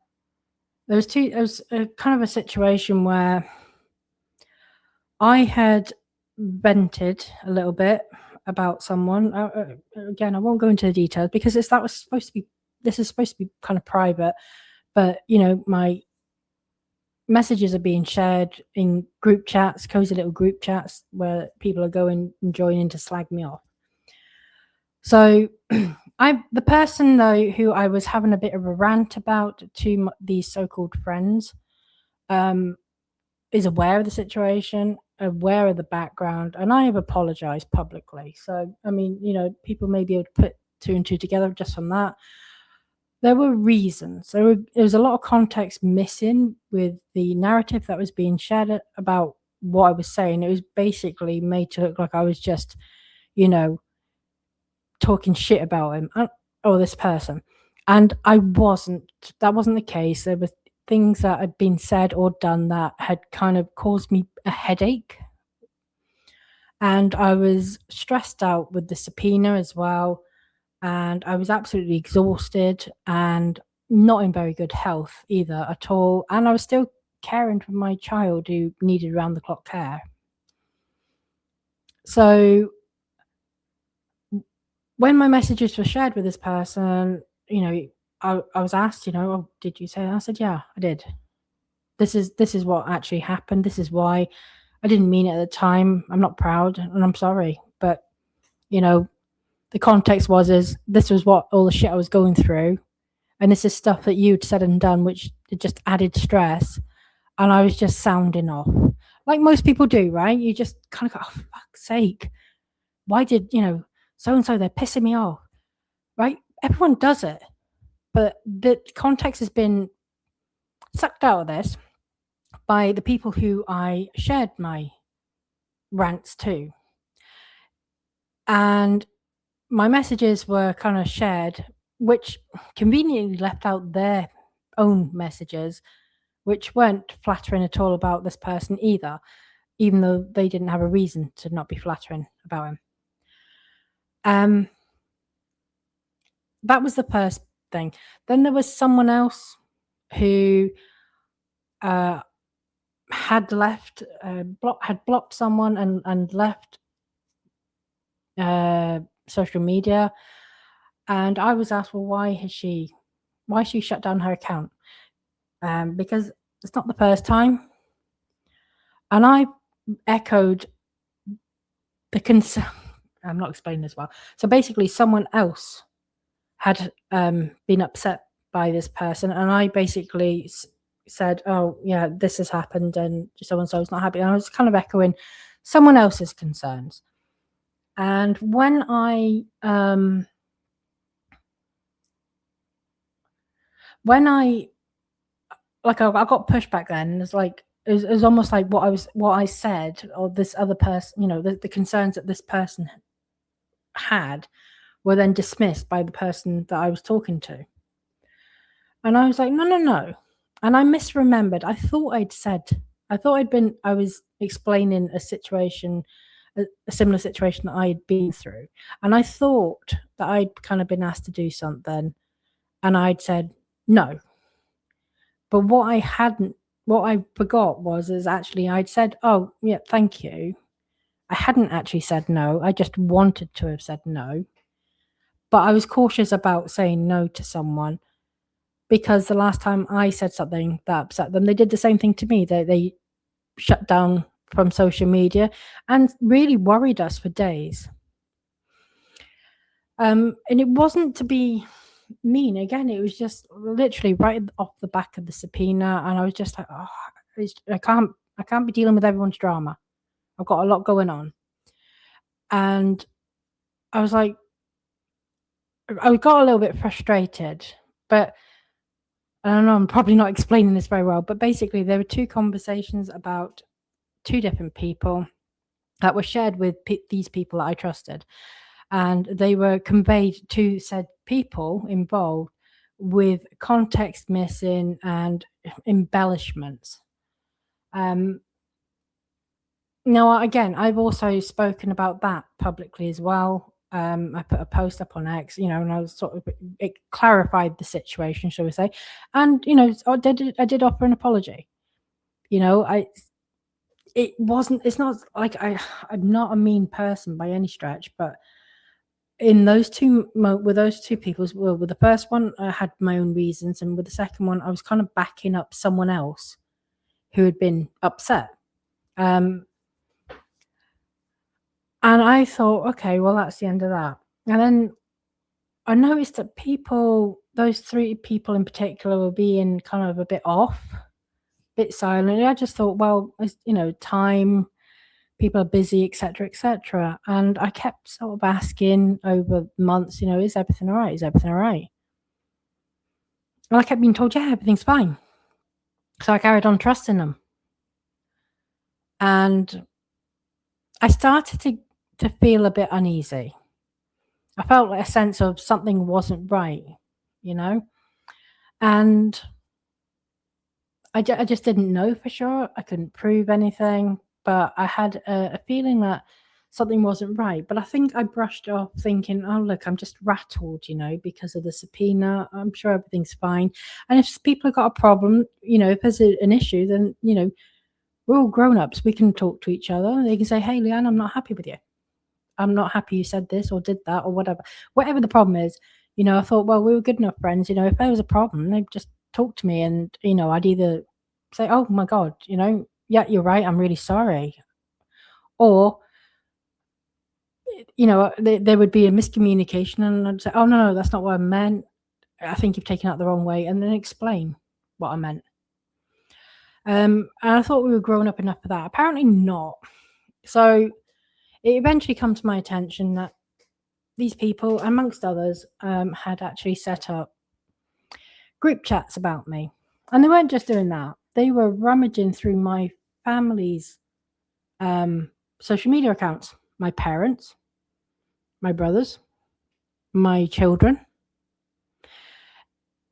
there was kind of a situation where I had vented a little bit about someone. Again, I won't go into the details because this is supposed to be kind of private. But my messages are being shared in group chats, cozy little group chats, where people are going and joining to slag me off. So the person though who I was having a bit of a rant about to these so-called friends is aware of the situation, aware of the background, and I have apologized publicly. So I mean, people may be able to put two and two together just from that. There were reasons. There was a lot of context missing with the narrative that was being shared about what I was saying. It was basically made to look like I was just, talking shit about him or this person. And I wasn't. That wasn't the case. There were things that had been said or done that had kind of caused me a headache. And I was stressed out with the subpoena as well. And I was absolutely exhausted and not in very good health either at all. And I was still caring for my child who needed round-the-clock care. So when my messages were shared with this person, I was asked, oh, did you say that? I said, yeah, I did. this is what actually happened. This is why. I didn't mean it at the time. I'm not proud, and I'm sorry. But the context is this was what all the shit I was going through, and this is stuff that you'd said and done, which just added stress, and I was just sounding off, like most people do, right? You just kind of go, oh, for fuck's sake, why did so and so, they're pissing me off, right? Everyone does it, but the context has been sucked out of this by the people who I shared my rants to, and my messages were kind of shared, which conveniently left out their own messages, which weren't flattering at all about this person either, even though they didn't have a reason to not be flattering about him. That was the first thing. Then there was someone else who had left, had blocked someone and left social media, and I was asked, well, why she shut down her account? Because it's not the first time, and I echoed the concern. I'm not explaining this well. So basically, someone else had been upset by this person, and I basically said, oh yeah, this has happened and so is not happy, and I was kind of echoing someone else's concerns. And when I got pushback then, it's like it was almost like what I said, or this other person, the concerns that this person had were then dismissed by the person that I was talking to. And I was like, no. And I misremembered. I was explaining a situation, a similar situation that I had been through. And I thought that I'd kind of been asked to do something, and I'd said no. But what I forgot is actually I'd said, oh yeah, thank you. I hadn't actually said no. I just wanted to have said no. But I was cautious about saying no to someone, because the last time I said something that upset them, they did the same thing to me. They shut down from social media and really worried us for days. And it wasn't to be mean. Again, it was just literally right off the back of the subpoena, and I was just like, oh, I can't be dealing with everyone's drama. I've got a lot going on. And I was like, I got a little bit frustrated, but I don't know, I'm probably not explaining this very well, but basically there were two conversations about two different people that were shared with these people that I trusted, and they were conveyed to said people involved with context missing and embellishments. Now, again, I've also spoken about that publicly as well. I put a post up on X, and I was it clarified the situation, shall we say, and I did offer an apology. It's not like I'm not a mean person by any stretch, but in those two with those two people, well, with the first one I had my own reasons, and with the second one I was kind of backing up someone else who had been upset. And I thought, okay, well, that's the end of that. And then I noticed that those three people in particular, were being kind of a bit off, a bit silent. I just thought, well, time, people are busy, etc. And I kept sort of asking over months, is everything all right? Is everything all right? And I kept being told, yeah, everything's fine. So I carried on trusting them. And I started to feel a bit uneasy. I felt like a sense of something wasn't right, and I just didn't know for sure. I couldn't prove anything, but I had a feeling that something wasn't right. But I think I brushed off thinking, oh, look, I'm just rattled, because of the subpoena. I'm sure everything's fine. And if people have got a problem, if there's an issue, then, we're all grown-ups. We can talk to each other. They can say, hey, Leanne, I'm not happy with you. I'm not happy you said this or did that or whatever. Whatever the problem is, I thought, well, we were good enough friends. If there was a problem, they'd just talk to me, and, I'd either say, oh my God, yeah, you're right, I'm really sorry. Or, there would be a miscommunication, and I'd say, oh, no, that's not what I meant. I think you've taken it the wrong way, and then explain what I meant. And I thought we were grown up enough for that. Apparently not. So it eventually come to my attention that these people, amongst others, had actually set up group chats about me. And they weren't just doing that. They were rummaging through my family's social media accounts. My parents, my brothers, my children,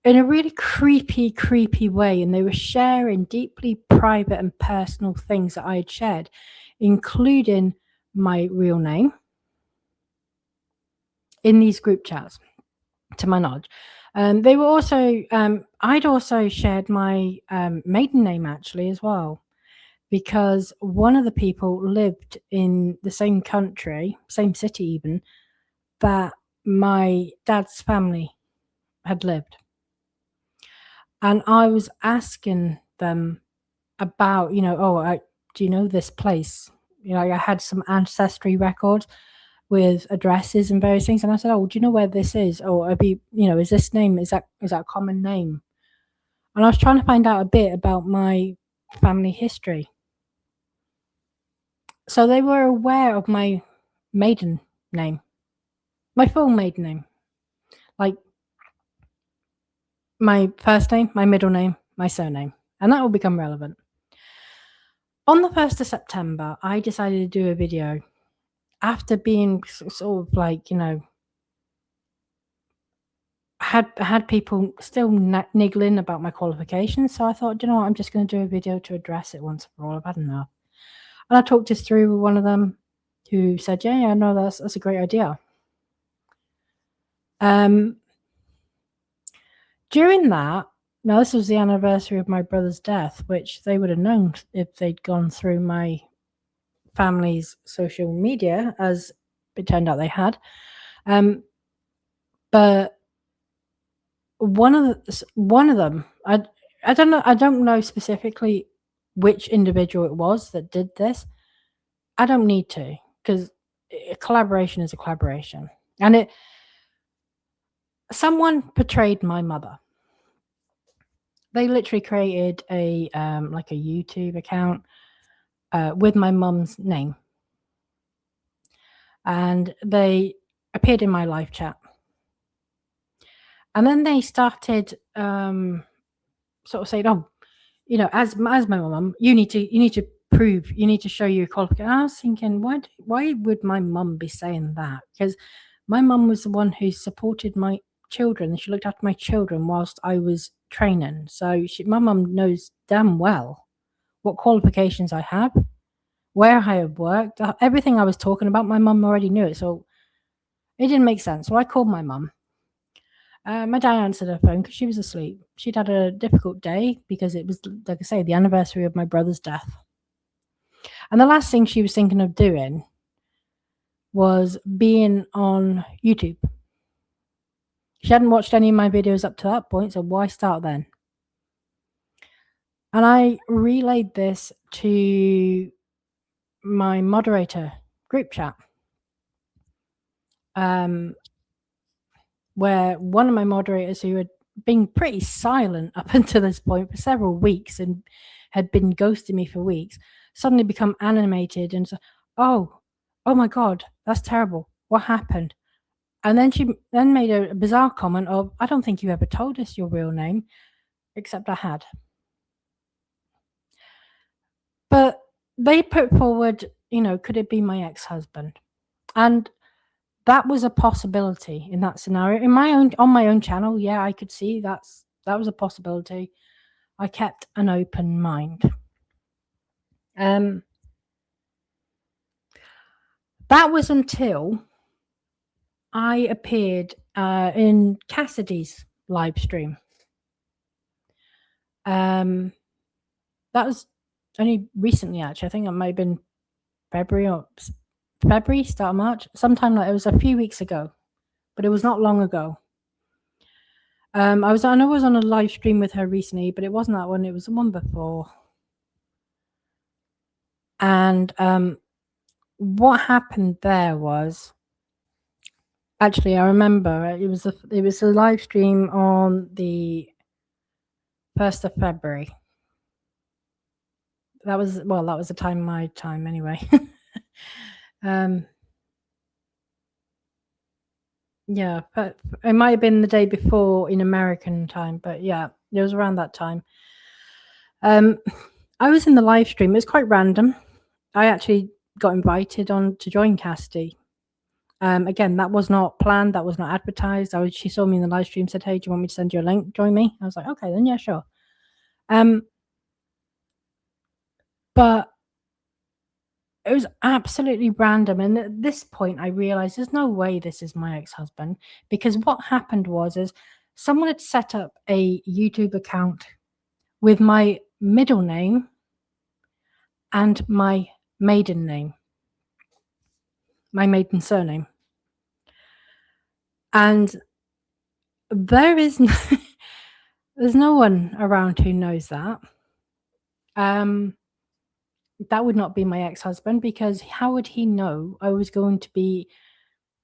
in a really creepy way. And they were sharing deeply private and personal things that I had shared, including my real name, in these group chats, to my knowledge. They were also, I'd also shared my maiden name actually as well, because one of the people lived in the same country, same city even, that my dad's family had lived. And I was asking them about, do you know this place? I had some ancestry records with addresses and various things, and I said, oh, do you know where this is? Or is this name, is that a common name? And I was trying to find out a bit about my family history. So they were aware of my maiden name, my full maiden name, like my first name, my middle name, my surname, and that will become relevant. On the 1st of September, I decided to do a video after being sort of like, had people still niggling about my qualifications. So I thought, what, I'm just going to do a video to address it once for all. I've had enough. And I talked this through with one of them, who said, yeah, no, that's a great idea. During that, now this was the anniversary of my brother's death, which they would have known if they'd gone through my family's social media, as it turned out they had. But one of them, I don't know specifically which individual it was that did this. I don't need to, because a collaboration is a collaboration. And someone portrayed my mother. They literally created a like a YouTube account with my mum's name, and they appeared in my live chat. And then they started sort of saying, oh, as my mum, you need to prove, you need to show your qualification. I was thinking, why would my mum be saying that? Because my mum was the one who supported my children. She looked after my children whilst I was training. So my mum knows damn well what qualifications I have, where I have worked, everything I was talking about. My mum already knew it, so it didn't make sense. So I called my mum. My dad answered her phone because she was asleep. She'd had a difficult day because it was, like I say, the anniversary of my brother's death. And the last thing she was thinking of doing was being on YouTube. She hadn't watched any of my videos up to that point, so why start then? And I relayed this to my moderator group chat, where one of my moderators, who had been pretty silent up until this point for several weeks and had been ghosting me for weeks, suddenly become animated and said, oh my God, that's terrible. What happened? And then she then made a bizarre comment of, I don't think you ever told us your real name, except I had. But they put forward, could it be my ex-husband? And that was a possibility in that scenario. On my own channel, yeah, I could see that was a possibility. I kept an open mind. That was until I appeared in Cassidy's live stream. That was only recently, actually. I think it might have been February, start of March, sometime like it was a few weeks ago, but it was not long ago. I know I was on a live stream with her recently, but it wasn't that one. It was the one before. And what happened there was, actually, I remember it was a live stream on the 1st of February. That was the time, my time anyway. Yeah, but it might have been the day before in American time, but yeah, it was around that time. I was in the live stream. It was quite random. I actually got invited on to join Cassidy. Again, that was not planned. That was not advertised. She saw me in the live stream, said, "Hey, do you want me to send you a link? Join me." I was like, "Okay, then yeah, sure." But it was absolutely random. And at this point, I realized there's no way this is my ex-husband, because what happened is someone had set up a YouTube account with my middle name and my maiden name, my maiden surname. And there's no one around who knows that. That would not be my ex-husband, because how would he know I was going to be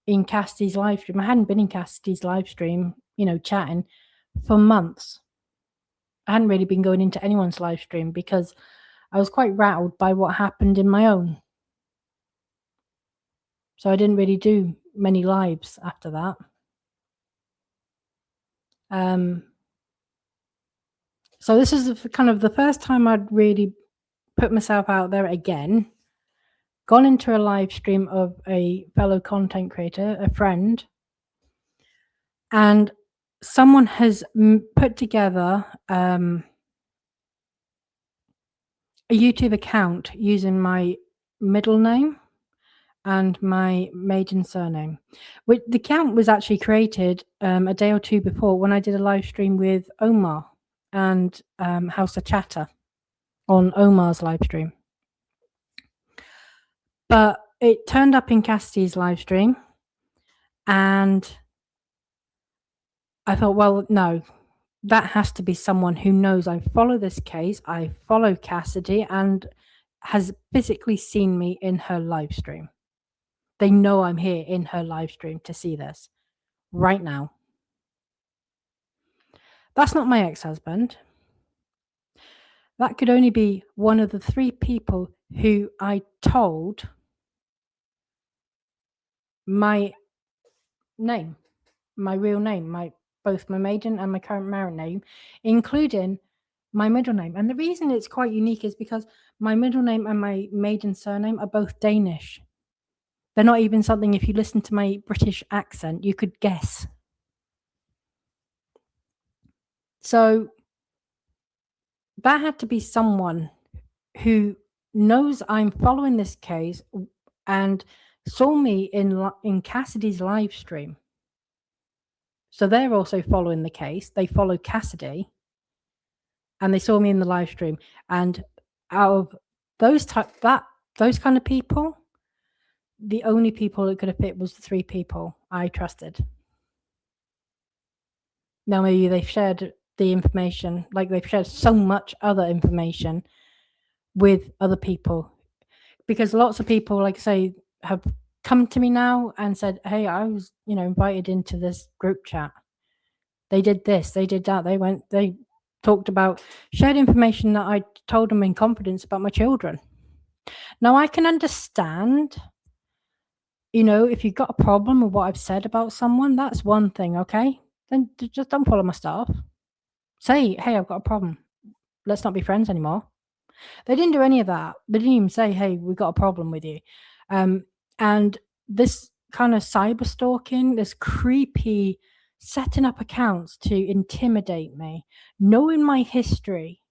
in Cassidy's live stream? I hadn't been in Cassidy's live stream, chatting for months. I hadn't really been going into anyone's live stream because I was quite rattled by what happened in my own. So I didn't really do many lives after that. So this is kind of the first time I'd really put myself out there again, gone into a live stream of a fellow content creator, a friend, and someone has put together a YouTube account using my middle name and my maiden surname. The account was actually created a day or two before, when I did a live stream with Omar and House of Chatter on Omar's live stream. But it turned up in Cassidy's live stream, and I thought, well, no, that has to be someone who knows I follow this case, I follow Cassidy, and has physically seen me in her live stream. They know I'm here in her live stream to see this right now. That's not my ex-husband. That could only be one of the 3 people who I told my name, my real name, both my maiden and my current married name, including my middle name. And the reason it's quite unique is because my middle name and my maiden surname are both Danish. They're not even something, if you listen to my British accent, you could guess. So that had to be someone who knows I'm following this case and saw me in Cassidy's live stream. So they're also following the case. They follow Cassidy, and they saw me in the live stream. And out of those kind of people, the only people it could have fit was the 3 people I trusted. Now, maybe they've shared the information, like they've shared so much other information with other people, because lots of people, like I say, have come to me now and said, "Hey, I was, invited into this group chat. They did this, they did that. They talked about, shared information that I told them in confidence about my children." Now, I can understand, if you've got a problem with what I've said about someone, that's one thing, okay? Then just don't follow my stuff. Say, "Hey, I've got a problem. Let's not be friends anymore." They didn't do any of that. They didn't even say, "Hey, we've got a problem with you." And this kind of cyber stalking, this creepy setting up accounts to intimidate me, knowing my history,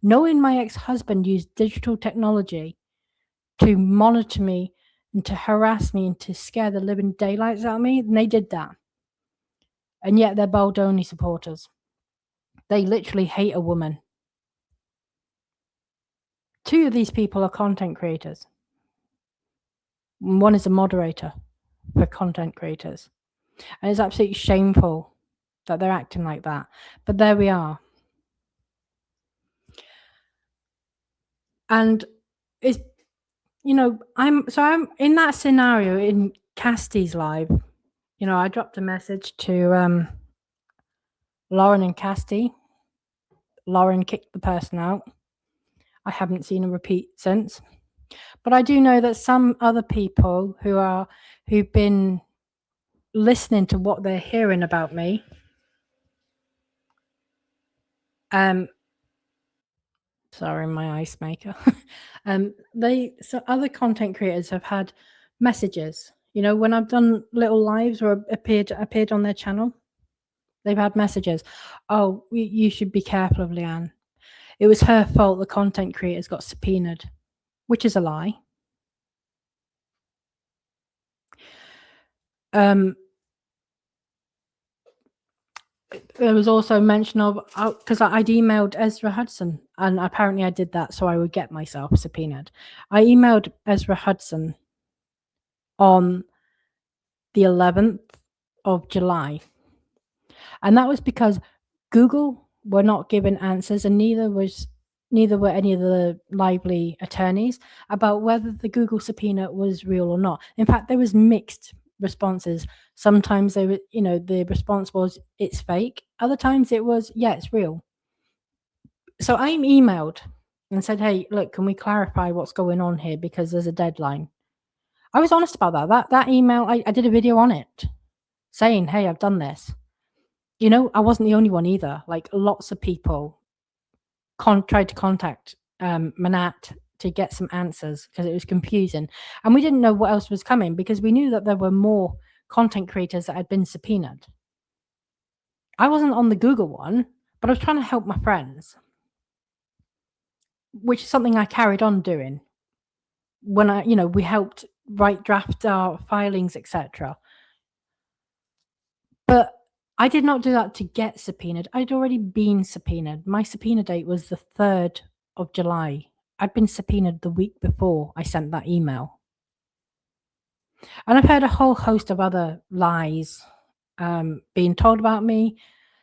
knowing my ex-husband used digital technology to monitor me and to harass me and to scare the living daylights out of me, and they did that. And yet they're Baldoni supporters. They literally hate a woman. 2 of these people are content creators. One is a moderator for content creators. And it's absolutely shameful that they're acting like that. But there we are. And it's, I'm in that scenario in Cassie's live. I dropped a message to Lauren and Cassie. Lauren kicked the person out. I haven't seen a repeat since. But I do know that some other people who've been listening to what they're hearing about me, sorry, my ice maker. So other content creators have had messages. When I've done little lives or appeared on their channel, they've had messages. Oh, you should be careful of Leanne. It was her fault the content creators got subpoenaed, which is a lie. There was also mention of, because I'd emailed Ezra Hudson, and apparently I did that so I would get myself subpoenaed. I emailed Ezra Hudson on the 11th of July, and that was because Google were not given answers, and neither were any of the Lively attorneys about whether the Google subpoena was real or not. In fact, there was mixed responses. Sometimes they were, the response was it's fake. Other times it was, yeah, it's real. So I emailed and said, hey, look, can we clarify what's going on here, because there's a deadline. I was honest about that email. I did a video on it saying, hey, I've done this. I wasn't the only one either. Like, lots of people tried to contact Manat to get some answers because it was confusing, and we didn't know what else was coming because we knew that there were more content creators that had been subpoenaed. I wasn't on the Google one, but I was trying to help my friends, which is something I carried on doing when we helped draft our filings, etc. But I did not do that to get subpoenaed. I'd already been subpoenaed. My subpoena date was the 3rd of July. I'd been subpoenaed the week before I sent that email. And I've heard a whole host of other lies being told about me.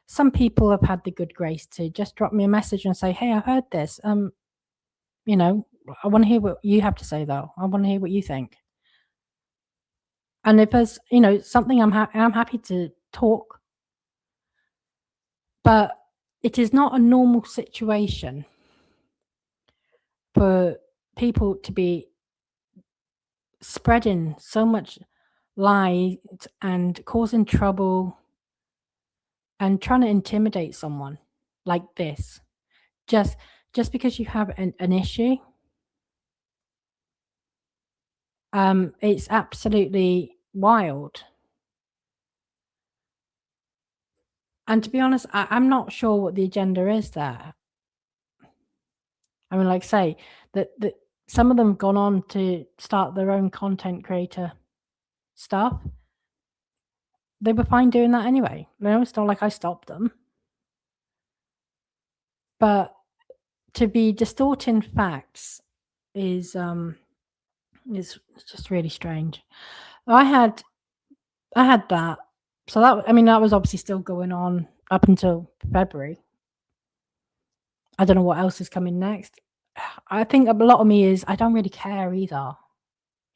Some people have had the good grace to just drop me a message and say, hey, I've heard this. I want to hear what you have to say, though. I want to hear what you think. And if there's, something, I'm happy to talk. But it is not a normal situation for people to be spreading so much lies and causing trouble and trying to intimidate someone like this just because you have an issue. It's absolutely wild. And to be honest, I'm not sure what the agenda is there. I mean, like, say that some of them have gone on to start their own content creator stuff. They were fine doing that anyway. It's not like I stopped them. But to be distorting facts is just really strange. I had that. So that was obviously still going on up until February. I don't know what else is coming next. I think a lot of me is I don't really care either.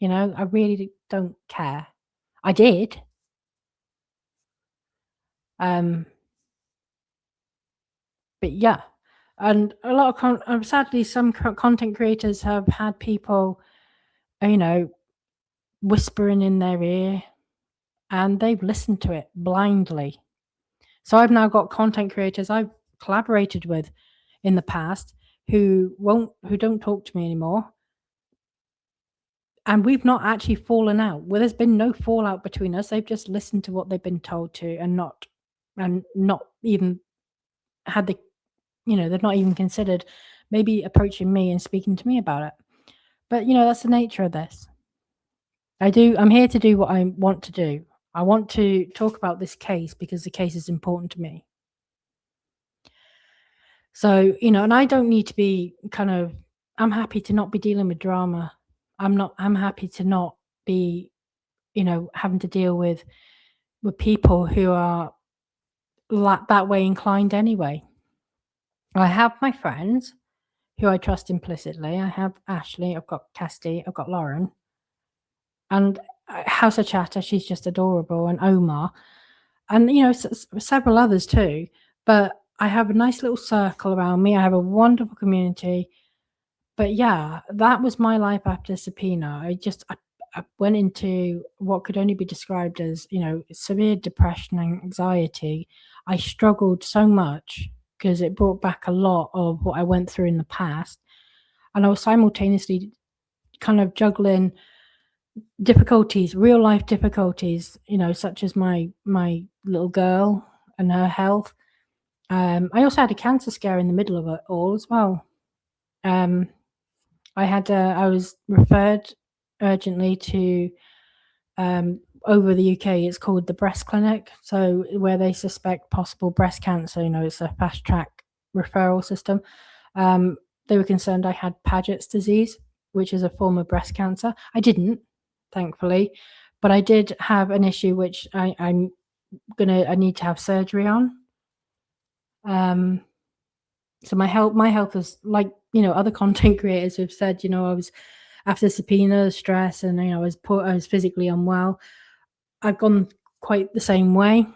I really don't care. I did. But yeah, and a lot of sadly, some content creators have had people, whispering in their ear, and they've listened to it blindly. So I've now got content creators I've collaborated with in the past who don't talk to me anymore. And we've not actually fallen out. Well, there's been no fallout between us. They've just listened to what they've been told to and not even had the, they've not even considered maybe approaching me and speaking to me about it. But, that's the nature of this. I'm here to do what I want to do. I want to talk about this case because the case is important to me. So, and I don't need to be I'm happy to not be dealing with drama. I'm happy to not be, having to deal with people who are that way inclined anyway. I have my friends who I trust implicitly. I have Ashley, I've got Cassidy, I've got Lauren, and House of Chatter, she's just adorable, and Omar, and several others too. But I have a nice little circle around me. I have a wonderful community. But yeah, that was my life after subpoena. I went into what could only be described as, severe depression and anxiety. I struggled so much because it brought back a lot of what I went through in the past. And I was simultaneously kind of juggling difficulties, real life difficulties, such as my little girl and her health. I also had a cancer scare in the middle of it all as well. I was referred urgently to over the UK. It's called the breast clinic. So where they suspect possible breast cancer, it's a fast track referral system. They were concerned I had Paget's disease, which is a form of breast cancer. I didn't, thankfully, but I did have an issue which I need to have surgery on. So my health is like, other content creators have said, I was after subpoena, stress, and I was physically unwell. I've gone quite the same way.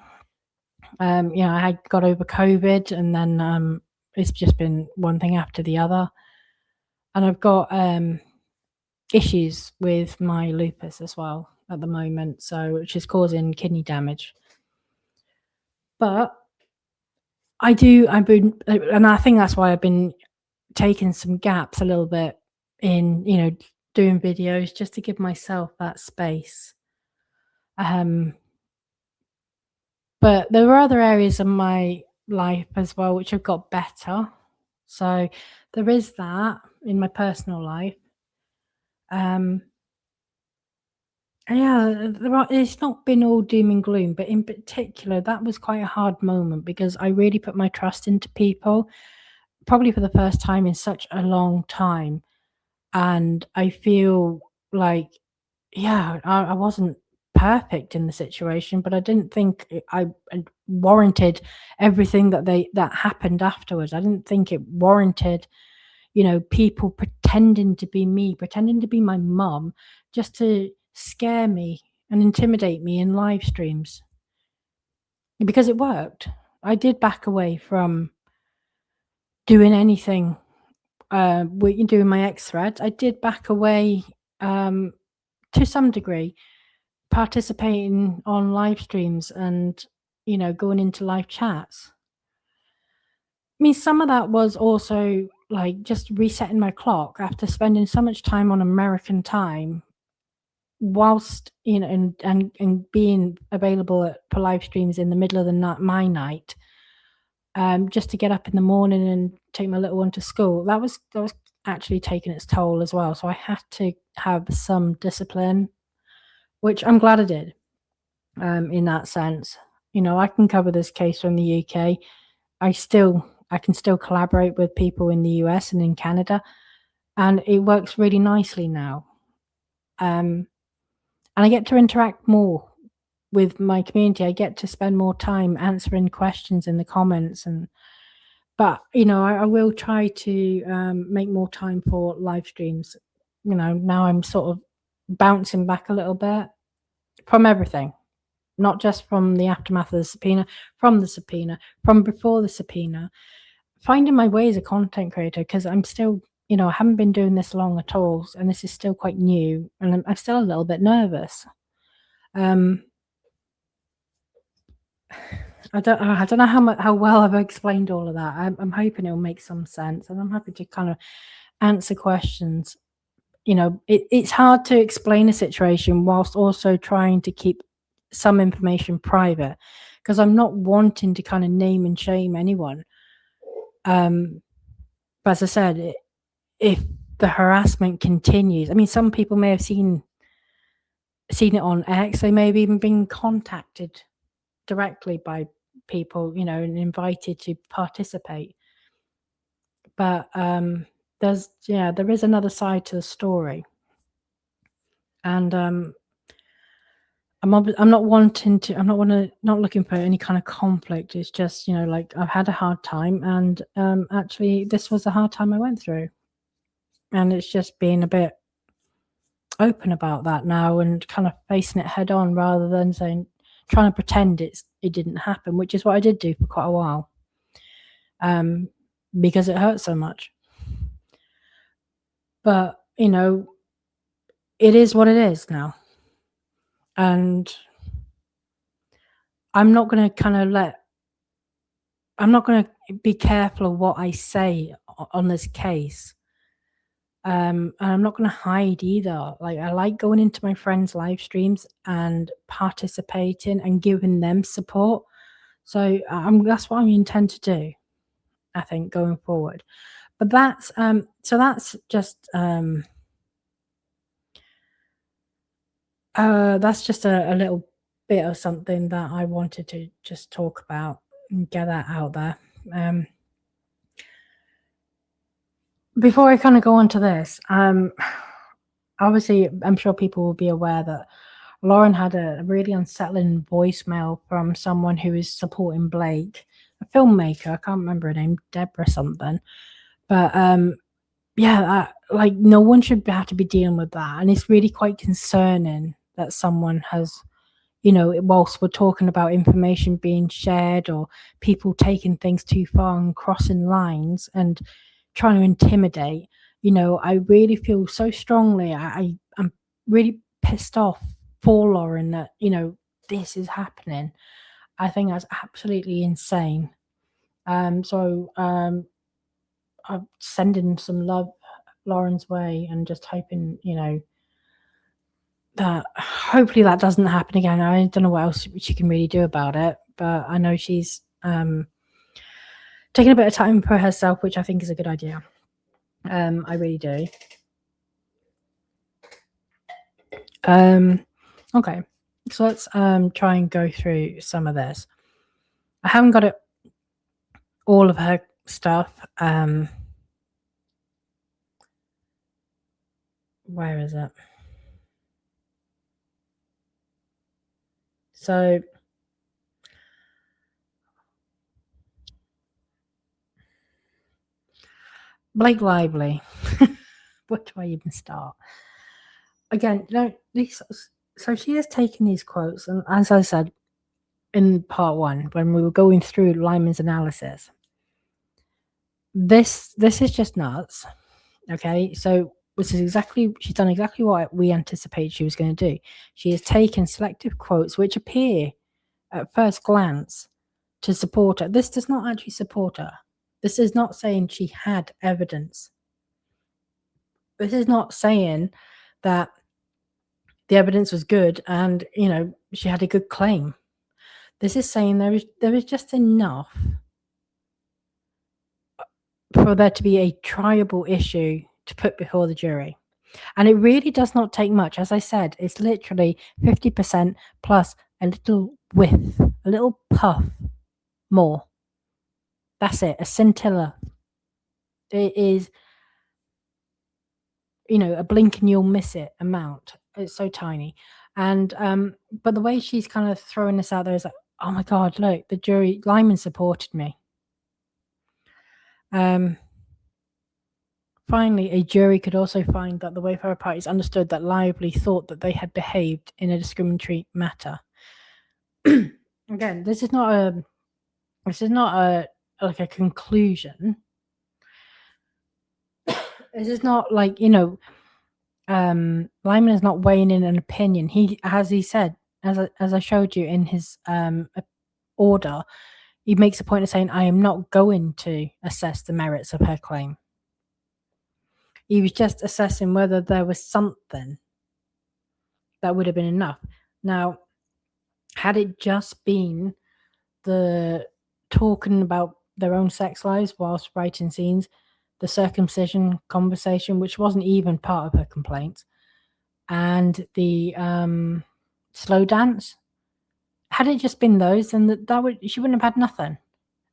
I had got over COVID, and then it's just been one thing after the other. And I've got issues with my lupus as well at the moment, which is causing kidney damage. But I think that's why I've been taking some gaps a little bit in, doing videos, just to give myself that space. But there are other areas of my life as well which have got better. So there is that in my personal life. Yeah, it's not been all doom and gloom, but in particular, that was quite a hard moment because I really put my trust into people, probably for the first time in such a long time. And I feel like, yeah, I wasn't perfect in the situation, but I didn't think I warranted everything that happened afterwards. I didn't think it warranted, people pretending to be me, pretending to be my mum, just to scare me and intimidate me in live streams. Because it worked. I did back away from doing anything doing my X threads. I did back away to some degree, participating on live streams and, going into live chats. I mean, some of that was also like just resetting my clock after spending so much time on American time, whilst, and being available for live streams in the middle of the night, my night, just to get up in the morning and take my little one to school. That was actually taking its toll as well. So I had to have some discipline, which I'm glad I did. In that sense, I can cover this case from the UK. I can still collaborate with people in the US and in Canada, and it works really nicely now. And I get to interact more with my community. I get to spend more time answering questions in the comments, but I will try to make more time for live streams. Now I'm sort of bouncing back a little bit from everything, not just from the aftermath of the subpoena, from the subpoena, from before the subpoena, finding my way as a content creator, because I'm still, I haven't been doing this long at all, and this is still quite new, and I'm still a little bit nervous. I don't know how well I've explained all of that. I'm hoping it'll make some sense, and I'm happy to kind of answer questions. It's hard to explain a situation whilst also trying to keep some information private, because I'm not wanting to kind of name and shame anyone. But as I said, if the harassment continues, I mean, some people may have seen it on X. They may have even been contacted directly by people, and invited to participate. But there is another side to the story, and I'm not looking for any kind of conflict. It's just, like, I've had a hard time, and actually this was a hard time I went through. And it's just being a bit open about that now and kind of facing it head on rather than trying to pretend it didn't happen, which is what I did do for quite a while. Because it hurt so much. But, it is what it is now. And I'm not going to be careful of what I say on this case. And I'm not going to hide either. Like, I like going into my friends' live streams and participating and giving them support. So that's what I intend to do, I think, going forward. But that's just a little bit of something that I wanted to just talk about and get that out there. Before I kind of go on to this, obviously, I'm sure people will be aware that Lauren had a really unsettling voicemail from someone who is supporting Blake, a filmmaker. I can't remember her name, Deborah something. But like, no one should have to be dealing with that, and it's really quite concerning that someone has, whilst we're talking about information being shared or people taking things too far and crossing lines and trying to intimidate, I really feel so strongly. I'm really pissed off for Lauren that, this is happening. I think that's absolutely insane. So I'm sending some love Lauren's way and just hoping, that hopefully that doesn't happen again. I don't know what else she can really do about it, but I know she's taking a bit of time for herself, which I think is a good idea. I really do. Okay, so let's try and go through some of this. I haven't got all of her stuff. Where is it? So Blake Lively. Where do I even start? Again, so she has taken these quotes, and as I said in part one, when we were going through Lyman's analysis, this is just nuts. Okay, so she's done exactly what we anticipated she was going to do. She has taken selective quotes which appear at first glance to support her. This does not actually support her. This is not saying she had evidence. This is not saying that the evidence was good and, she had a good claim. This is saying there is just enough for there to be a triable issue to put before the jury. And it really does not take much. As I said, it's literally 50% plus a little whiff, a little puff more. That's it, a scintilla. It is, a blink and you'll miss it amount. It's so tiny. And but the way she's kind of throwing this out there is like, oh my God, look, the jury, Lyman supported me. Finally, a jury could also find that the Wayfarer parties understood that Lively thought that they had behaved in a discriminatory manner. Again, this is not a like a conclusion. This is not like, Lyman is not weighing in an opinion. He, as he said, as I showed you in his order, he makes a point of saying, I am not going to assess the merits of her claim. He was just assessing whether there was something that would have been enough. Now, had it just been the talking about their own sex lives whilst writing scenes, the circumcision conversation, which wasn't even part of her complaints, and the slow dance, had it just been those, then she wouldn't have had nothing.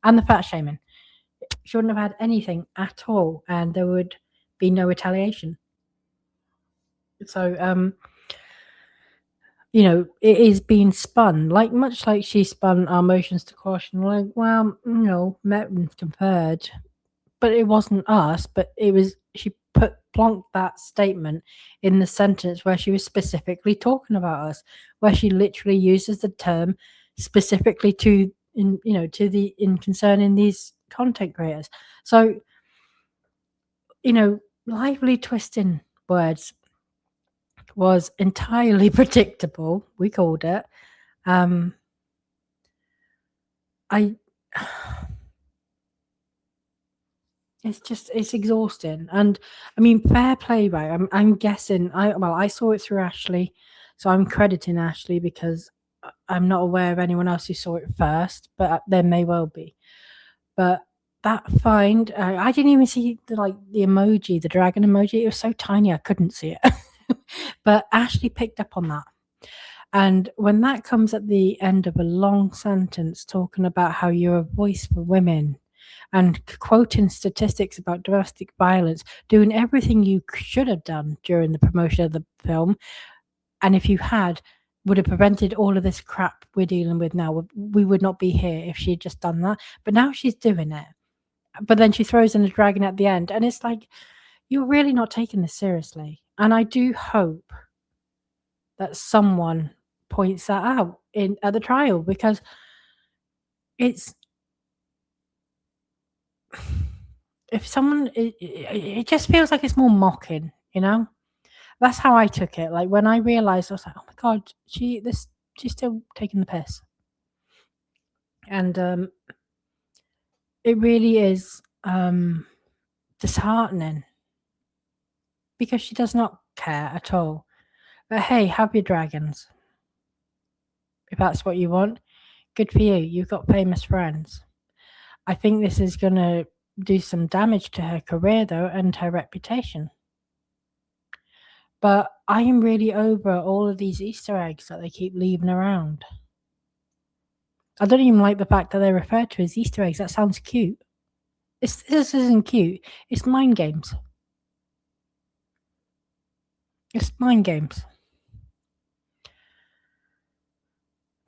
And the fat shaming, she wouldn't have had anything at all, and there would be no retaliation. So it is being spun, like much like she spun our motions to quash, and like, well, met and compared, but it wasn't us, but it was she plonked that statement in the sentence where she was specifically talking about us, where she literally uses the term specifically in concerning these content creators. So, lively twisting words was entirely predictable. We called it. I it's exhausting, and I mean, fair play, right? I'm guessing. I saw it through Ashley, so I'm crediting Ashley because I'm not aware of anyone else who saw it first, but there may well be. But that find, I didn't even see the emoji, the dragon emoji. It was so tiny I couldn't see it, but Ashley picked up on that. And when that comes at the end of a long sentence talking about how you're a voice for women and quoting statistics about domestic violence, doing everything you should have done during the promotion of the film, and if you had, would have prevented all of this crap we're dealing with now. We would not be here if she had just done that. But now she's doing it. But then she throws in a dragon at the end, and it's like, you're really not taking this seriously. And I do hope that someone points that out at the trial, because it's if someone it just feels like it's more mocking, That's how I took it. Like when I realized, I was like, oh my god, she's still taking the piss. And it really is disheartening, because she does not care at all. But hey, have your dragons. If that's what you want, good for you. You've got famous friends. I think this is going to do some damage to her career, though, and her reputation. But I am really over all of these Easter eggs that they keep leaving around. I don't even like the fact that they're referred to as Easter eggs. That sounds cute. This isn't cute. It's mind games. It's mind games.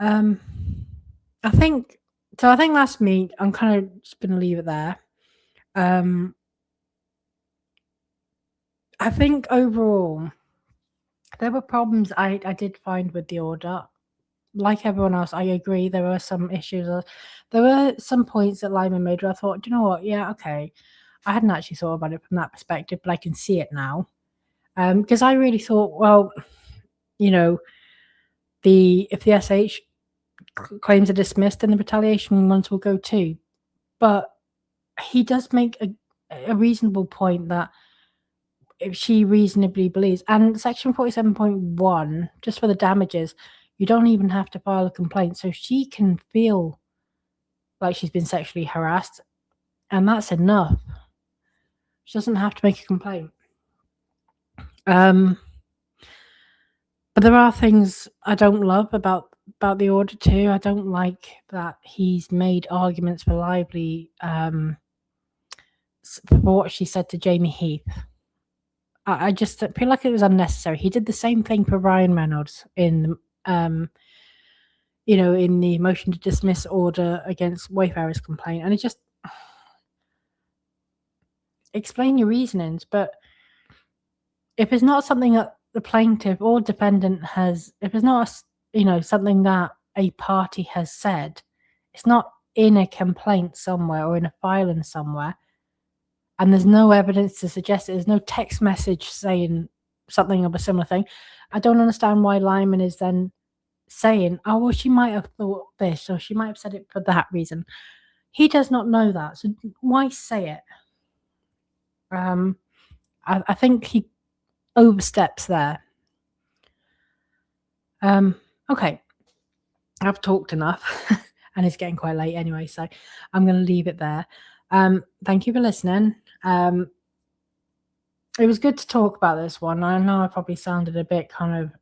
I think that's me. I'm kind of just gonna leave it there. I think overall there were problems I did find with the order. Like everyone else, I agree there were some issues. There were some points that Lyman made where I thought, do you know what? Yeah, okay. I hadn't actually thought about it from that perspective, but I can see it now. Because I really thought, well, if the SH claims are dismissed, then the retaliation ones will go too. But he does make a reasonable point that if she reasonably believes, and section 47.1, just for the damages, you don't even have to file a complaint. So she can feel like she's been sexually harassed, and that's enough. She doesn't have to make a complaint. But there are things I don't love about the order too. I don't like that he's made arguments for Lively for what she said to Jamie Heath. I just feel like it was unnecessary. He did the same thing for Ryan Reynolds in in the motion to dismiss order against Wayfarer's complaint, and it just explain your reasonings. But if it's not something that the plaintiff or defendant has, if it's not something that a party has said, it's not in a complaint somewhere or in a filing somewhere, and there's no evidence to suggest it, there's no text message saying something of a similar thing, I don't understand why Lyman is then saying, oh, well, she might have thought this, or she might have said it for that reason. He does not know that, so why say it? I think he oversteps there. Okay, I've talked enough, and it's getting quite late anyway, so I'm going to leave it there. Thank you for listening. It was good to talk about this one. I know I probably sounded a bit kind of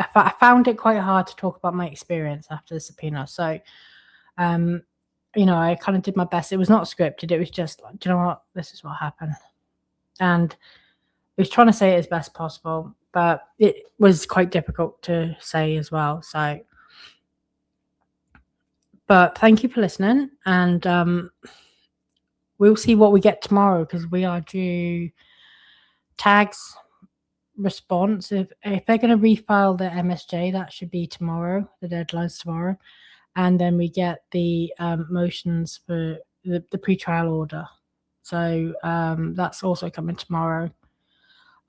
I found it quite hard to talk about my experience after the subpoena. So, I kind of did my best. It was not scripted. It was just like, do you know what? This is what happened. And was trying to say it as best possible, but it was quite difficult to say as well. So, but thank you for listening, and we'll see what we get tomorrow, because we are due tags response. If they're going to refile the MSJ, that should be tomorrow. The deadline's tomorrow, and then we get the motions for the pre-trial order. So that's also coming tomorrow.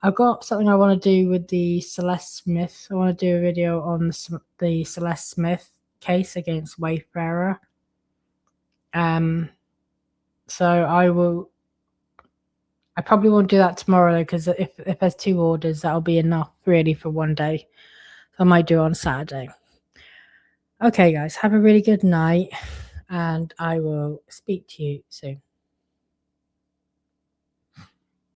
I've got something I want to do with the Celeste Smith. I want to do a video on the Celeste Smith case against Wayfarer. So I probably won't do that tomorrow, because if there's 2 orders, that'll be enough really for one day. So I might do it on Saturday. Okay, guys, have a really good night, and I will speak to you soon.